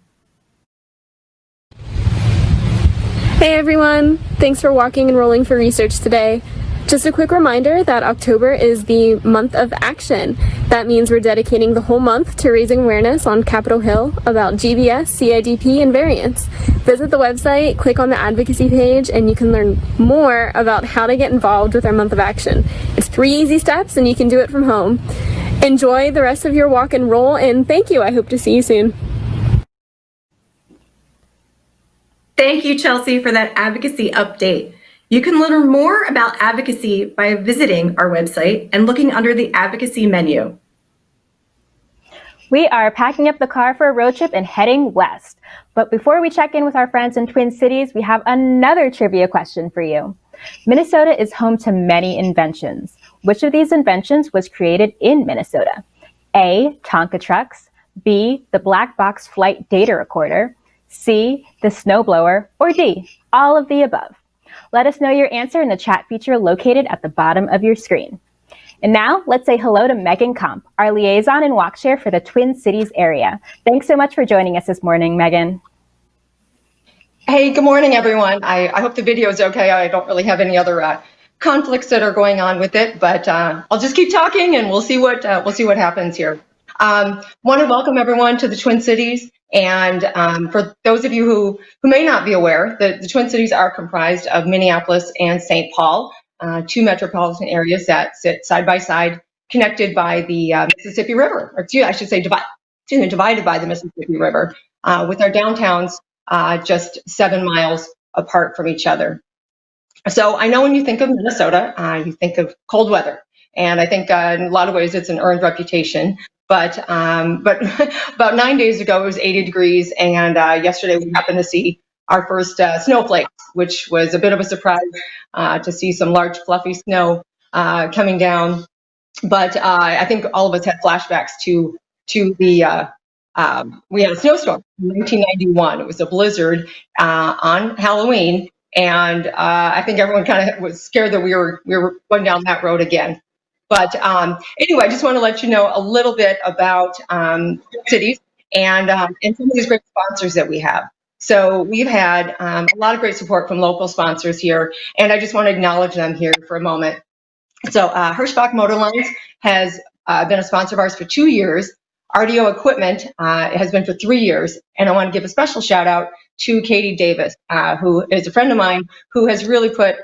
Hey everyone, thanks for walking and rolling for research today. Just a quick reminder that October is the month of action. That means we're dedicating the whole month to raising awareness on Capitol Hill about GBS, CIDP, and variants. Visit the website, click on the advocacy page, and you can learn more about how to get involved with our month of action. It's 3 easy steps and you can do it from home. Enjoy the rest of your walk and roll, and thank you. I hope to see you soon. Thank you, Chelsea, for that advocacy update. You can learn more about advocacy by visiting our website and looking under the advocacy menu. We are packing up the car for a road trip and heading west. But before we check in with our friends in Twin Cities, we have another trivia question for you. Minnesota is home to many inventions. Which of these inventions was created in Minnesota? A, Tonka trucks, B, the black box flight data recorder, C, the snowblower, or D, all of the above. Let us know your answer in the chat feature located at the bottom of your screen. And now, let's say hello to Megan Kaump, our liaison and walk share for the Twin Cities area. Thanks so much for joining us this morning, Megan. Hey, good morning, everyone. I hope the video is okay. I don't really have any other conflicts that are going on with it, but I'll just keep talking and we'll see what happens here. Want to welcome everyone to the Twin Cities. And for those of you who may not be aware, the Twin Cities are comprised of Minneapolis and St. Paul, two metropolitan areas that sit side by side, connected by the Mississippi River, or I should say divided by the Mississippi River, with our downtowns just 7 miles apart from each other. So I know when you think of Minnesota, you think of cold weather. And I think in a lot of ways it's an earned reputation. But about 9 days ago, it was 80 degrees, and yesterday we happened to see our first snowflakes, which was a bit of a surprise to see some large fluffy snow coming down. But I think all of us had flashbacks to the we had a snowstorm in 1991. It was a blizzard on Halloween, and I think everyone kind of was scared that we were going down that road again. But anyway, I just want to let you know a little bit about cities and some of these great sponsors that we have. So we've had a lot of great support from local sponsors here, and I just want to acknowledge them here for a moment. So Hirschbach Motor Lines has been a sponsor of ours for 2 years. RDO Equipment has been for 3 years, and I want to give a special shout out to Katie Davis, who is a friend of mine who has really put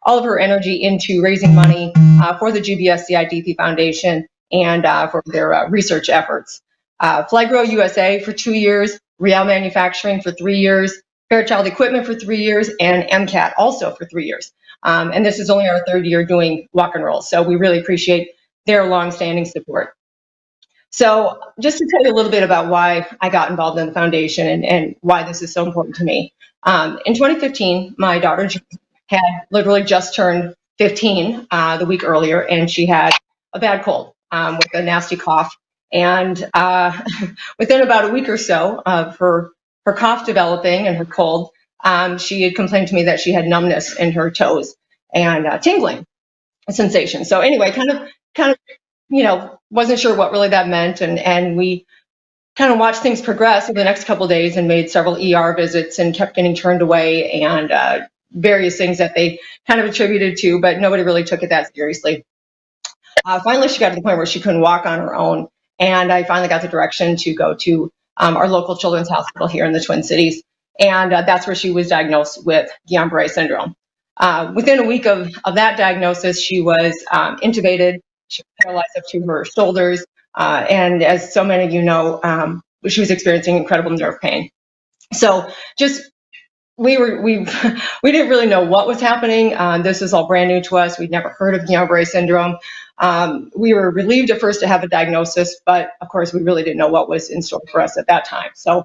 all of her energy into raising money for the GBS-CIDP Foundation and for their research efforts. Flagro USA for 2 years, Reell Manufacturing for 3 years, Fairchild Equipment for 3 years, and Emkat also for 3 years. And this is only our 3rd year doing walk and roll, so we really appreciate their longstanding support. So just to tell you a little bit about why I got involved in the foundation and why this is so important to me. In 2015, my daughter had literally just turned 15 the week earlier, and she had a bad cold with a nasty cough. And within about a week or so of her cough developing and her cold, she had complained to me that she had numbness in her toes and tingling sensation. So anyway, kind of, wasn't sure what really that meant, and we kind of watched things progress over the next couple of days and made several ER visits and kept getting turned away and various things that they kind of attributed to, but nobody really took it that seriously. Finally, she got to the point where she couldn't walk on her own, and I finally got the direction to go to our local children's hospital here in the Twin Cities, and that's where she was diagnosed with Guillain-Barré syndrome. Within a week of that diagnosis, she was intubated. She was paralyzed up to her shoulders, and as so many of you know, she was experiencing incredible nerve pain. So just we didn't really know what was happening. This is all brand new to us. We'd never heard of Guillain-Barré syndrome. We were relieved at first to have a diagnosis, but of course we really didn't know what was in store for us at that time. So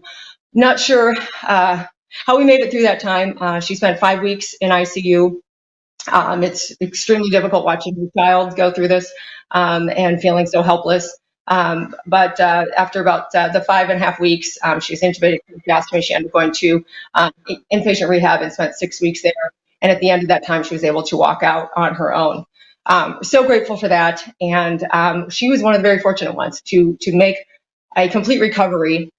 not sure how we made it through that time. She spent 5 weeks in ICU. It's extremely difficult watching your child go through this and feeling so helpless. But after about the 5.5 weeks, she was intubated with gastrostomy. She ended up going to inpatient rehab and spent 6 weeks there. And at the end of that time, she was able to walk out on her own. So grateful for that. And she was one of the very fortunate ones to make a complete recovery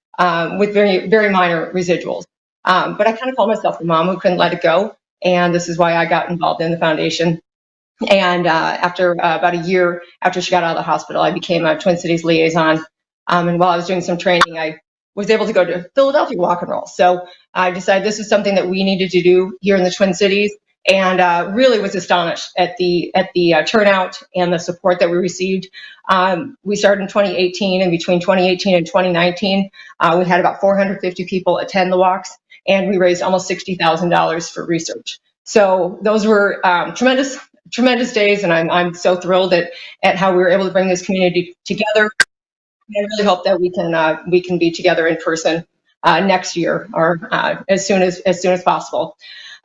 with very, very minor residuals. But I kind of call myself the mom who couldn't let it go. And this is why I got involved in the foundation. And after about a year after she got out of the hospital, I became a Twin Cities liaison. And while I was doing some training, I was able to go to Philadelphia Walk and Roll. So I decided this is something that we needed to do here in the Twin Cities, and really was astonished at the turnout and the support that we received. We started in 2018, and between 2018 and 2019, we had about 450 people attend the walks, and we raised almost $60,000 for research. So those were tremendous days, and I'm so thrilled at how we were able to bring this community together. I really hope that we can be together in person next year, or as soon as possible.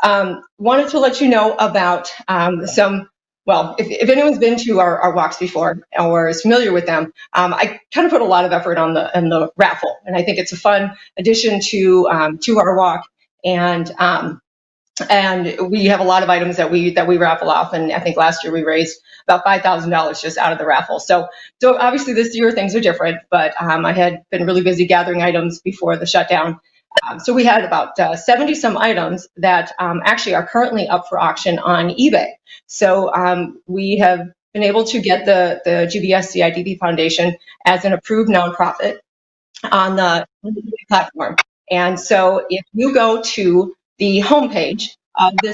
Wanted to let you know about if anyone's been to our walks before or is familiar with them, I kind of put a lot of effort on the raffle, and I think it's a fun addition to our walk. And we have a lot of items that we raffle off, and I think last year we raised about $5,000 just out of the raffle. So obviously this year things are different, but I had been really busy gathering items before the shutdown. So we had about 70 some items that actually are currently up for auction on eBay. So we have been able to get the GBS-CIDP Foundation as an approved nonprofit on the platform. And so if you go to the homepage of the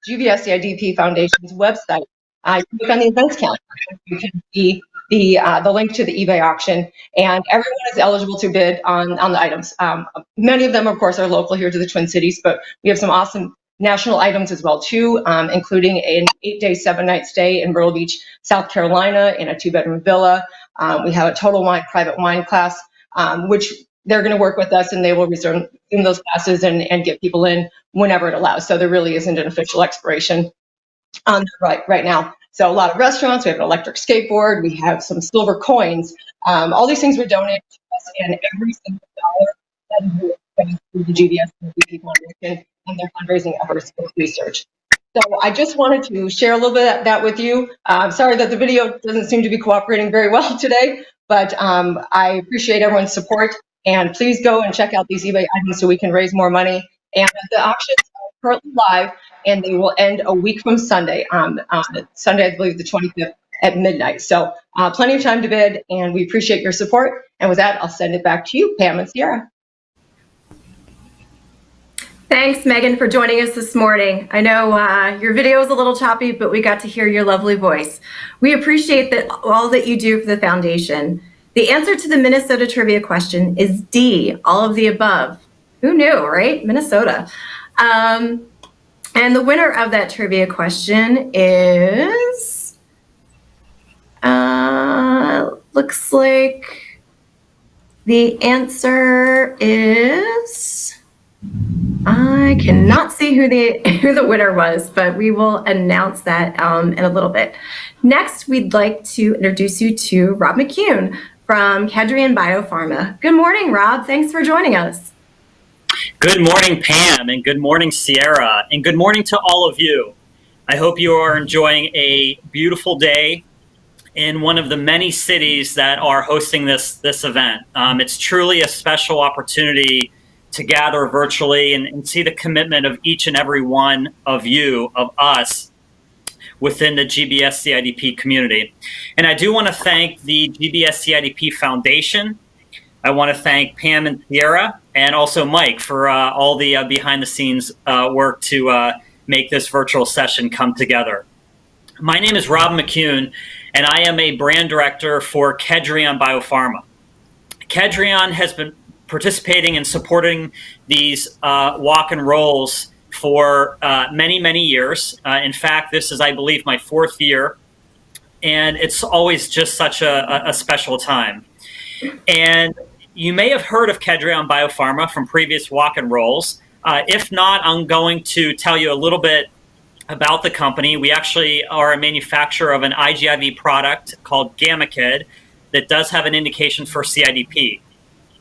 GBS-CIDP Foundation's website, you click on the events calendar, you can see the link to the eBay auction, and everyone is eligible to bid on the items. Many of them, of course, are local here to the Twin Cities, but we have some awesome national items as well too, including an 8-day, 7-night stay in Myrtle Beach, South Carolina, in a 2-bedroom villa. We have a Total Wine private wine class, which they're going to work with us, and they will resume those classes and get people in whenever it allows. So there really isn't an official expiration right now. So a lot of restaurants, we have an electric skateboard, we have some silver coins. All these things were donated to us, and every single dollar that is going through the GBS-CIDP Foundation and their fundraising efforts with research. So I just wanted to share a little bit of that with you. I'm sorry that the video doesn't seem to be cooperating very well today, but I appreciate everyone's support. And please go and check out these eBay items so we can raise more money. And the auctions are currently live, and they will end a week from Sunday, Sunday, I believe the 25th at midnight. So plenty of time to bid, and we appreciate your support. And with that, I'll send it back to you, Pam and Sierra. Thanks, Megan, for joining us this morning. I know your video is a little choppy, but we got to hear your lovely voice. We appreciate all that you do for the foundation. The answer to the Minnesota trivia question is D, all of the above. Who knew, right? Minnesota. And the winner of that trivia question is, looks like the answer is, I cannot see who the winner was, but we will announce that in a little bit. Next, we'd like to introduce you to Rob McCune from Kedrion Biopharma. Good morning, Rob. Thanks for joining us. Good morning, Pam, and good morning, Sierra, and good morning to all of you. I hope you are enjoying a beautiful day in one of the many cities that are hosting this event. It's truly a special opportunity to gather virtually and see the commitment of each and every one of you, of us, within the GBS-CIDP community. And I do want to thank the GBS-CIDP Foundation. I want to thank Pam and Sierra, and also Mike for all the behind-the-scenes work to make this virtual session come together. My name is Rob McCune, and I am a brand director for Kedrion Biopharma. Kedrion has been participating and supporting these walk and rolls for many, many years. In fact, this is, I believe, my 4th year, and it's always just such a special time. And you may have heard of Kedrion Biopharma from previous walk and rolls. If not, I'm going to tell you a little bit about the company. We actually are a manufacturer of an IGIV product called Emkat that does have an indication for CIDP.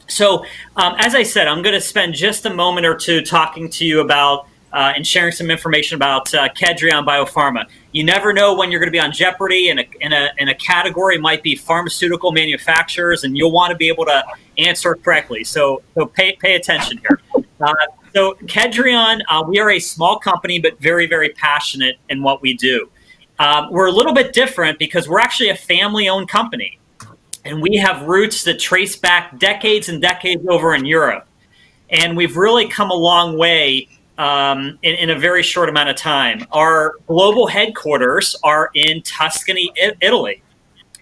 So as I said, I'm going to spend just a moment or two talking to you about and sharing some information about Kedrion Biopharma. You never know when you're going to be on jeopardy, and in a category might be pharmaceutical manufacturers, and you'll want to be able to answer correctly. So pay attention here. So Kedrion, we are a small company, but very, very passionate in what we do. We're a little bit different because we're actually a family-owned company, and we have roots that trace back decades and decades over in Europe. And we've really come a long way in a very short amount of time. Our global headquarters are in Tuscany, Italy,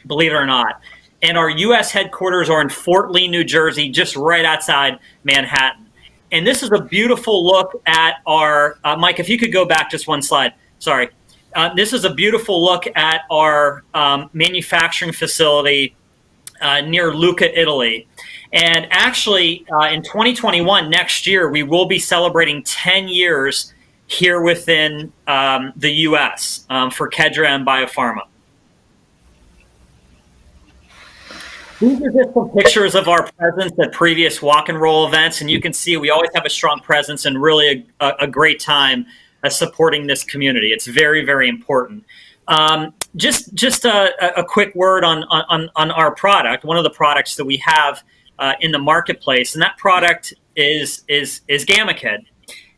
believe it or not. And our U.S. headquarters are in Fort Lee, New Jersey, just right outside Manhattan. And this is a beautiful look at our, Mike, if you could go back just one slide, sorry. This is a beautiful look at our manufacturing facility near Lucca, Italy. And actually, in 2021, next year, we will be celebrating 10 years here within the U.S. For Kedrion Biopharma. These are just some pictures of our presence at previous walk and roll events, and you can see we always have a strong presence and really a great time supporting this community. It's very, very important. Just a quick word on our product. One of the products that we have in the marketplace, and that product is Gammakid.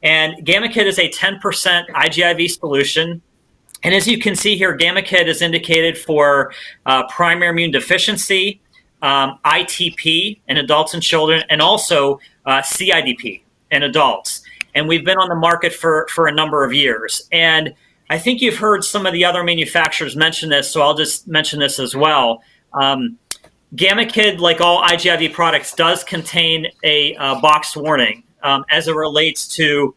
And Gammakid is a 10% IgIV solution. And as you can see here, Gammakid is indicated for primary immune deficiency, ITP in adults and children, and also CIDP in adults. And we've been on the market for a number of years. And I think you've heard some of the other manufacturers mention this, so I'll just mention this as well. Gammakid, like all IgIV products, does contain a box warning as it relates to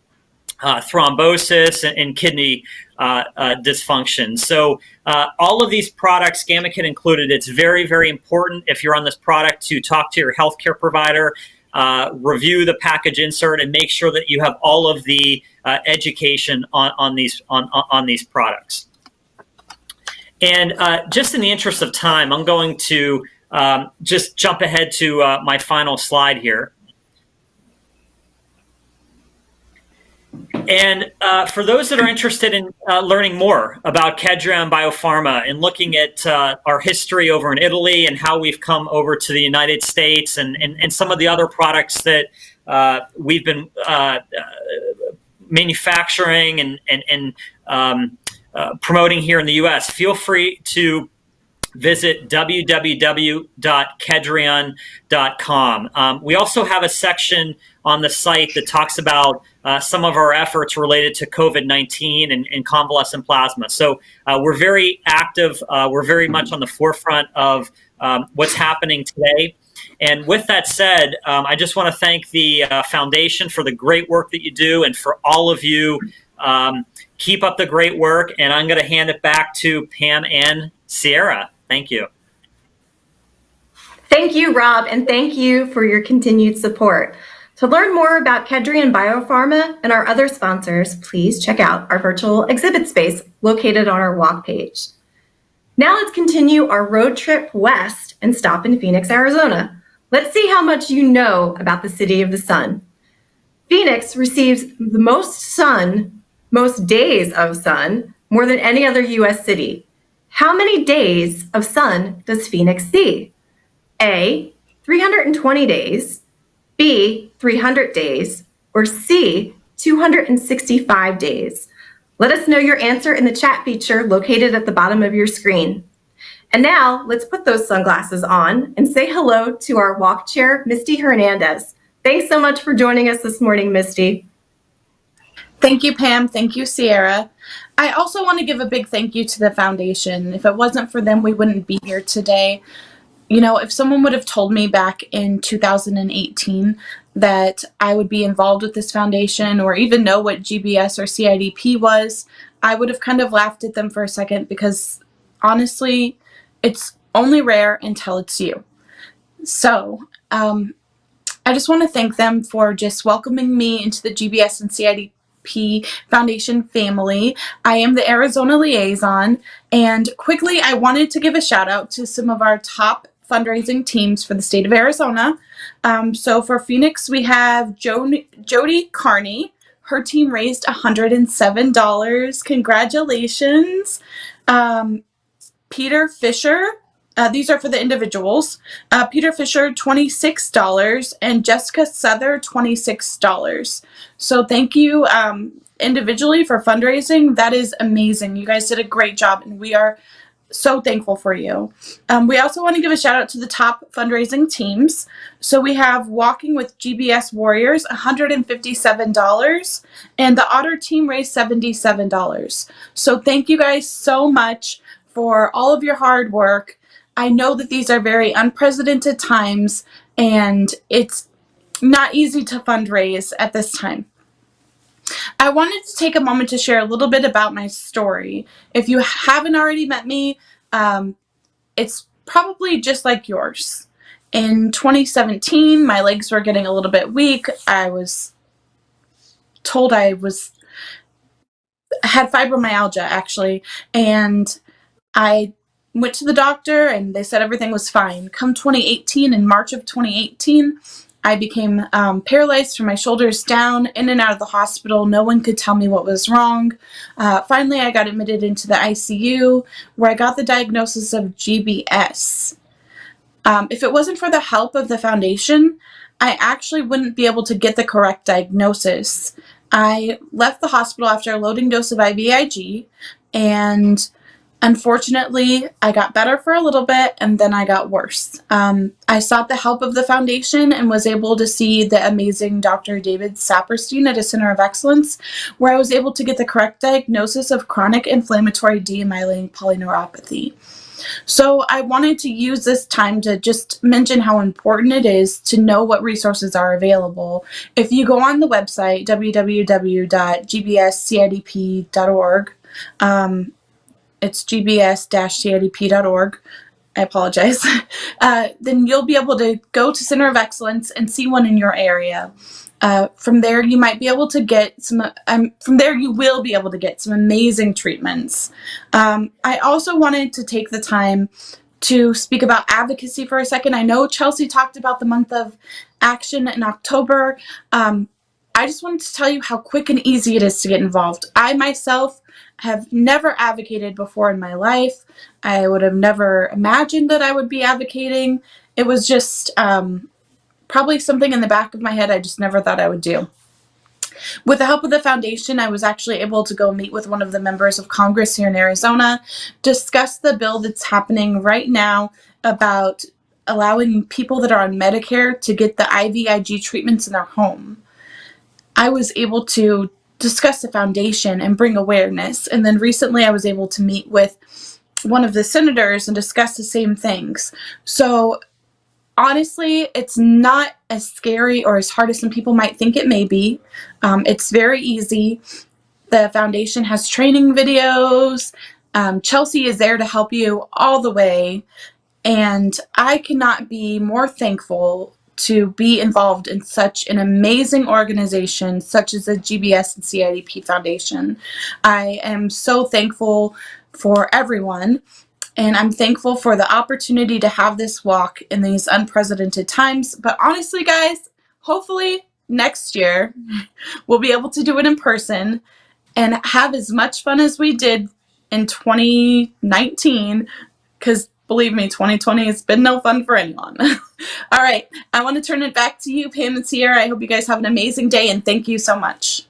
thrombosis and kidney dysfunction. So all of these products, Gammakid included, it's very, very important if you're on this product to talk to your healthcare provider, review the package insert, and make sure that you have all of the education on these products. And just in the interest of time, I'm going to just jump ahead to my final slide here. And for those that are interested in learning more about Kedrion Biopharma and looking at our history over in Italy and how we've come over to the United States and some of the other products that we've been manufacturing and promoting here in the U.S., feel free to visit www.kedrion.com. We also have a section on the site that talks about some of our efforts related to COVID-19 and convalescent plasma. So we're very active. We're very much on the forefront of what's happening today. And with that said, I just want to thank the foundation for the great work that you do, and for all of you. Keep up the great work, and I'm going to hand it back to Pam and Sierra. Thank you. Thank you, Rob, and thank you for your continued support. To learn more about Kedrion Biopharma and our other sponsors, please check out our virtual exhibit space located on our walk page. Now let's continue our road trip west and stop in Phoenix, Arizona. Let's see how much you know about the City of the Sun. Phoenix receives the most days of sun, more than any other U.S. city. How many days of sun does Phoenix see? A, 320 days, B, 300 days, or C, 265 days? Let us know your answer in the chat feature located at the bottom of your screen. And now let's put those sunglasses on and say hello to our walk chair, Misty Hernandez. Thanks so much for joining us this morning, Misty. Thank you, Pam. Thank you, Sierra. I also want to give a big thank you to the foundation. If it wasn't for them, we wouldn't be here today. You know, if someone would have told me back in 2018 that I would be involved with this foundation or even know what GBS or CIDP was, I would have kind of laughed at them for a second, because honestly, it's only rare until it's you. So I just want to thank them for just welcoming me into the GBS and CIDP Foundation family. I am the Arizona liaison, and quickly I wanted to give a shout out to some of our top fundraising teams for the state of Arizona. So for Phoenix, we have Jody Carney. Her team raised $107. Congratulations. Peter Fisher. These are for the individuals. Peter Fisher, $26, and Jessica Souther, $26. So thank you individually for fundraising. That is amazing. You guys did a great job, and we are so thankful for you. We also want to give a shout out to the top fundraising teams. So we have Walking with GBS Warriors, $157, and the Otter team raised $77. So thank you guys so much for all of your hard work. I know that these are very unprecedented times, and it's not easy to fundraise at this time. I wanted to take a moment to share a little bit about my story. If you haven't already met me, it's probably just like yours. In 2017, my legs were getting a little bit weak. I was told I had fibromyalgia, actually, and I went to the doctor and they said everything was fine. Come 2018, in March of 2018, I became paralyzed from my shoulders down, in and out of the hospital. No one could tell me what was wrong. Finally, I got admitted into the ICU, where I got the diagnosis of GBS. If it wasn't for the help of the foundation, I actually wouldn't be able to get the correct diagnosis. I left the hospital after a loading dose of IVIG, and unfortunately, I got better for a little bit, and then I got worse. I sought the help of the foundation and was able to see the amazing Dr. David Saperstein at a Center of Excellence, where I was able to get the correct diagnosis of chronic inflammatory demyelinating polyneuropathy. So I wanted to use this time to just mention how important it is to know what resources are available. If you go on the website, www.gbs-CIDP.org, it's gbs-cidp.org, I apologize, then you'll be able to go to Center of Excellence and see one in your area. From there, you might be able to get some, you will be able to get some amazing treatments. I also wanted to take the time to speak about advocacy for a second. I know Chelsea talked about the month of action in October. I just wanted to tell you how quick and easy it is to get involved. I myself have never advocated before in my life. I would have never imagined that I would be advocating. It was just probably something in the back of my head I just never thought I would do. With the help of the foundation, I was actually able to go meet with one of the members of Congress here in Arizona, discuss the bill that's happening right now about allowing people that are on Medicare to get the IVIG treatments in their home. I was able to discuss the foundation and bring awareness, and then recently I was able to meet with one of the senators and discuss the same things. So honestly, it's not as scary or as hard as some people might think it may be. It's very easy. The foundation has training videos. Chelsea is there to help you all the way. And I cannot be more thankful to be involved in such an amazing organization such as the GBS and CIDP Foundation. I am so thankful for everyone. And I'm thankful for the opportunity to have this walk in these unprecedented times. But honestly, guys, hopefully next year we'll be able to do it in person and have as much fun as we did in 2019, because believe me, 2020 has been no fun for anyone. All right, I want to turn it back to you, Pam and Sierra. I hope you guys have an amazing day, and thank you so much.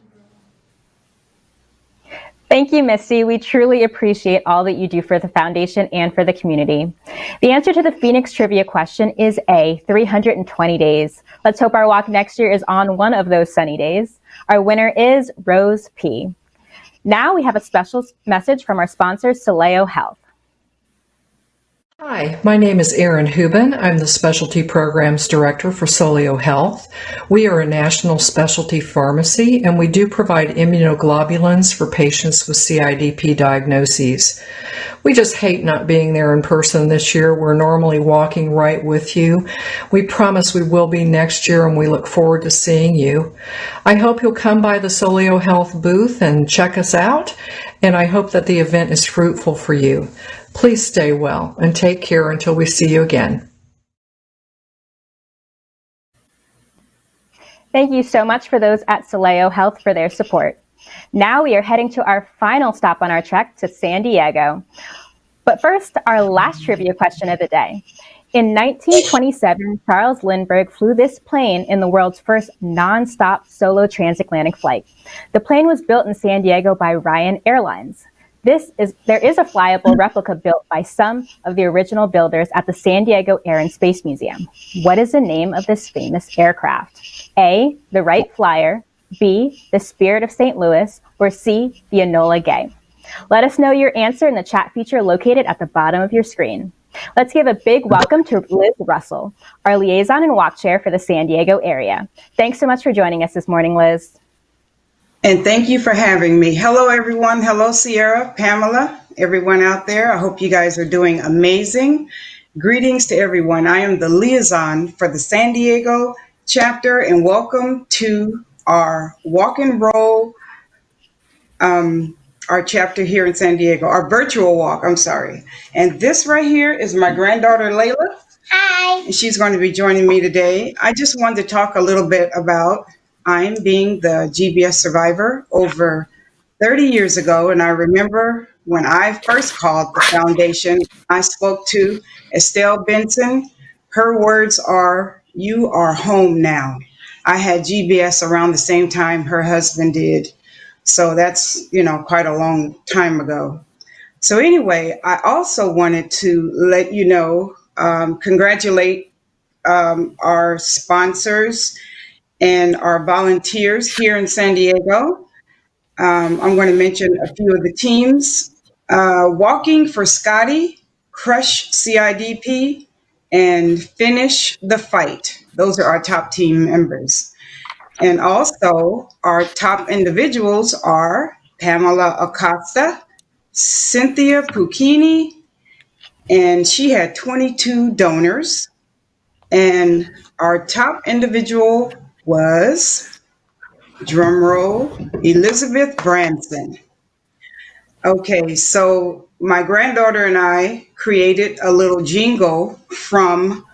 Thank you, Misty. We truly appreciate all that you do for the foundation and for the community. The answer to the Phoenix trivia question is A, 320 days. Let's hope our walk next year is on one of those sunny days. Our winner is Rose P. Now we have a special message from our sponsor, Soleo Health. Hi, my name is Erin Hubin. I'm the Specialty Programs Director for Soleo Health. We are a national specialty pharmacy, and we do provide immunoglobulins for patients with CIDP diagnoses. We just hate not being there in person this year. We're normally walking right with you. We promise we will be next year, and we look forward to seeing you. I hope you'll come by the Soleo Health booth and check us out, and I hope that the event is fruitful for you. Please stay well and take care until we see you again. Thank you so much for those at Soleo Health for their support. Now we are heading to our final stop on our trek to San Diego. But first, our last trivia question of the day. In 1927, Charles Lindbergh flew this plane in the world's first non-stop solo transatlantic flight. The plane was built in San Diego by Ryan Airlines. There is a flyable replica built by some of the original builders at the San Diego Air and Space Museum. What is the name of this famous aircraft? A, the Wright Flyer, B, the Spirit of St. Louis, or C, the Enola Gay? Let us know your answer in the chat feature located at the bottom of your screen. Let's give a big welcome to Lizz Russell, our liaison and walk chair for the San Diego area. Thanks so much for joining us this morning, Lizz. And thank you for having me. Hello, everyone. Hello, Sierra, Pamela, everyone out there. I hope you guys are doing amazing. Greetings to everyone. I am the liaison for the San Diego chapter, and welcome to our walk and roll, our chapter here in San Diego, our virtual walk, I'm sorry. And this right here is my granddaughter, Layla. Hi. And she's going to be joining me today. I just wanted to talk a little bit about I'm being the GBS survivor over 30 years ago. And I remember when I first called the foundation, I spoke to Estelle Benson. Her words are, "You are home now." I had GBS around the same time her husband did. So that's, quite a long time ago. So anyway, I also wanted to let you know, congratulate our sponsors and our volunteers here in San Diego. I'm going to mention a few of the teams. Walking for Scotty, Crush CIDP, and Finish the Fight. Those are our top team members. And also, our top individuals are Pamela Acosta, Cynthia Puccini, and she had 22 donors. And our top individual was, drumroll, Elizabeth Branson. Okay, so my granddaughter and I created a little jingle from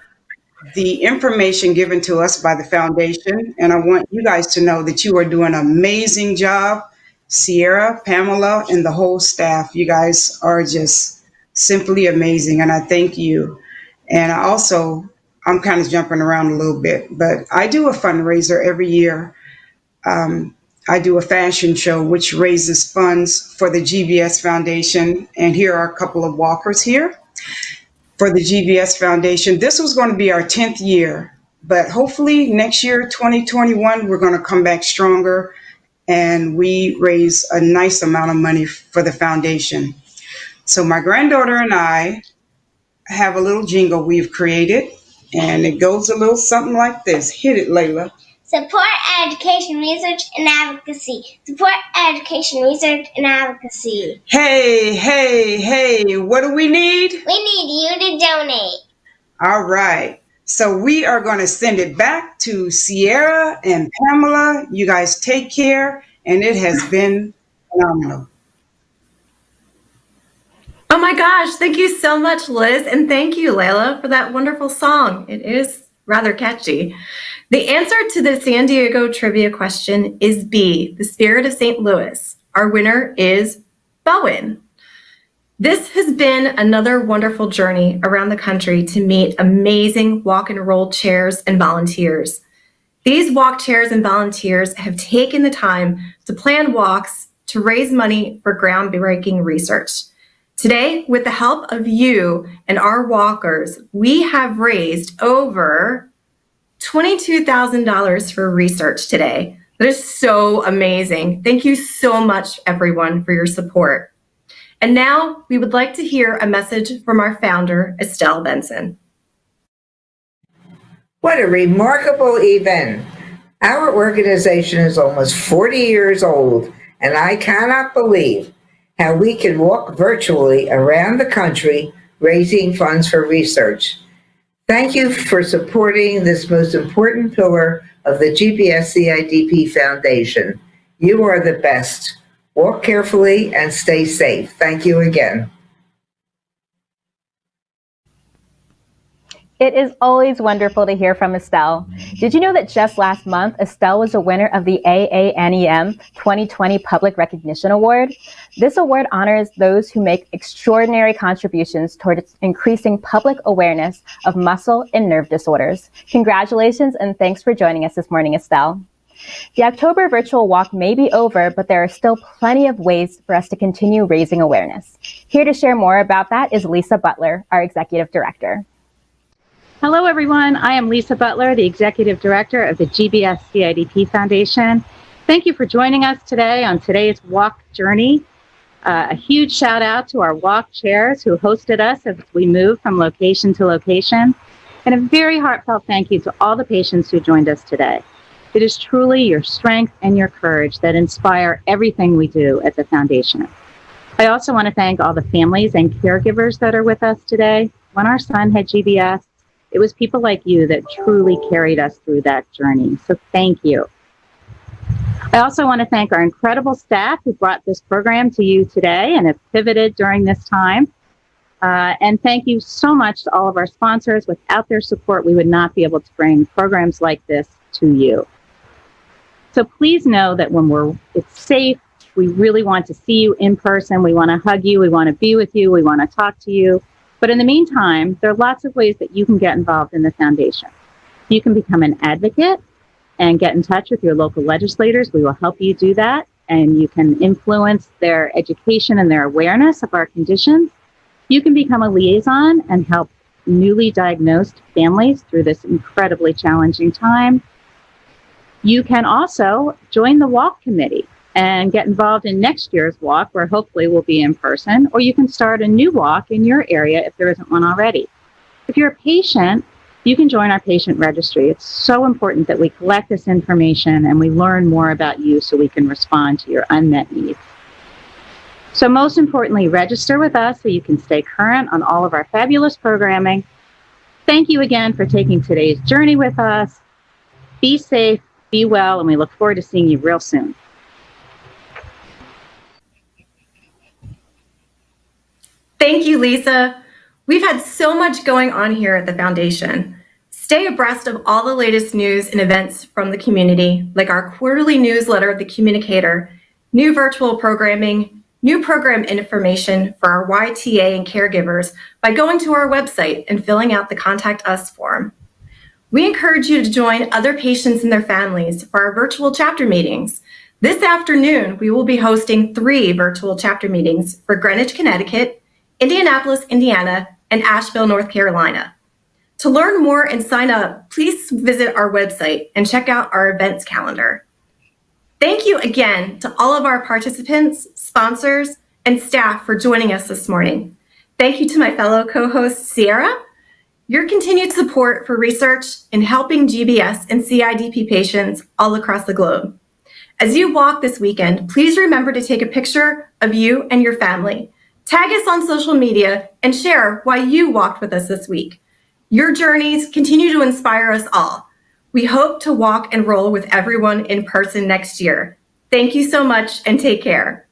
the information given to us by the foundation, and I want you guys to know that you are doing an amazing job. Sierra, Pamela, and the whole staff, you guys are just simply amazing, and I thank you. And I'm kind of jumping around a little bit, but I do a fundraiser every year. I do a fashion show which raises funds for the GBS Foundation, and here are a couple of walkers here for the GBS Foundation. This was going to be our 10th year, but hopefully next year, 2021, we're going to come back stronger and we raise a nice amount of money for the foundation. So my granddaughter and I have a little jingle we've created, and it goes a little something like this. Hit it, Layla. Support education, research, and advocacy. Support education, research, and advocacy. Hey, hey, hey, what do we need? We need you to donate. All right. So we are going to send it back to Sierra and Pamela. You guys take care, and it has been phenomenal. Oh my gosh, thank you so much, Lizz, and thank you, Layla, for that wonderful song. It is rather catchy. The answer to the San Diego trivia question is B, the Spirit of St. Louis. Our winner is Bowen. This has been another wonderful journey around the country to meet amazing walk and roll chairs and volunteers. These walk chairs and volunteers have taken the time to plan walks to raise money for groundbreaking research. Today, with the help of you and our walkers, we have raised over $22,000 for research today. That is so amazing. Thank you so much, everyone, for your support. And now we would like to hear a message from our founder, Estelle Benson. What a remarkable event. Our organization is almost 40 years old, and I cannot believe how we can walk virtually around the country raising funds for research. Thank you for supporting this most important pillar of the GBS-CIDP Foundation. You are the best. Walk carefully and stay safe. Thank you again. It is always wonderful to hear from Estelle. Did you know that just last month, Estelle was a winner of the AANEM 2020 Public Recognition Award? This award honors those who make extraordinary contributions towards increasing public awareness of muscle and nerve disorders. Congratulations and thanks for joining us this morning, Estelle. The October virtual walk may be over, but there are still plenty of ways for us to continue raising awareness. Here to share more about that is Lisa Butler, our Executive Director. Hello, everyone. I am Lisa Butler, the Executive Director of the GBS-CIDP Foundation. Thank you for joining us today on today's walk journey. A huge shout out to our walk chairs who hosted us as we moved from location to location. And a very heartfelt thank you to all the patients who joined us today. It is truly your strength and your courage that inspire everything we do at the Foundation. I also want to thank all the families and caregivers that are with us today. When our son had GBS, it was people like you that truly carried us through that journey. So thank you. I also want to thank our incredible staff who brought this program to you today and have pivoted during this time. And thank you so much to all of our sponsors. Without their support, we would not be able to bring programs like this to you. So please know that when it's safe, we really want to see you in person. We want to hug you. We want to be with you. We want to talk to you. But in the meantime, there are lots of ways that you can get involved in the Foundation. You can become an advocate and get in touch with your local legislators. We will help you do that. And you can influence their education and their awareness of our conditions. You can become a liaison and help newly diagnosed families through this incredibly challenging time. You can also join the walk committee and get involved in next year's walk, where hopefully we'll be in person, or you can start a new walk in your area if there isn't one already. If you're a patient, you can join our patient registry. It's so important that we collect this information and we learn more about you so we can respond to your unmet needs. So most importantly, register with us so you can stay current on all of our fabulous programming. Thank you again for taking today's journey with us. Be safe, be well, and we look forward to seeing you real soon. Thank you, Lisa. We've had so much going on here at the Foundation. Stay abreast of all the latest news and events from the community, like our quarterly newsletter, The Communicator, new virtual programming, new program information for our YTA and caregivers by going to our website and filling out the Contact Us form. We encourage you to join other patients and their families for our virtual chapter meetings. This afternoon, we will be hosting 3 virtual chapter meetings for Greenwich, Connecticut, Indianapolis, Indiana, and Asheville, North Carolina. To learn more and sign up, please visit our website and check out our events calendar. Thank you again to all of our participants, sponsors, and staff for joining us this morning. Thank you to my fellow co-host, Sierra. Your continued support for research in helping GBS and CIDP patients all across the globe. As you walk this weekend, please remember to take a picture of you and your family. Tag us on social media and share why you walked with us this week. Your journeys continue to inspire us all. We hope to walk and roll with everyone in person next year. Thank you so much and take care.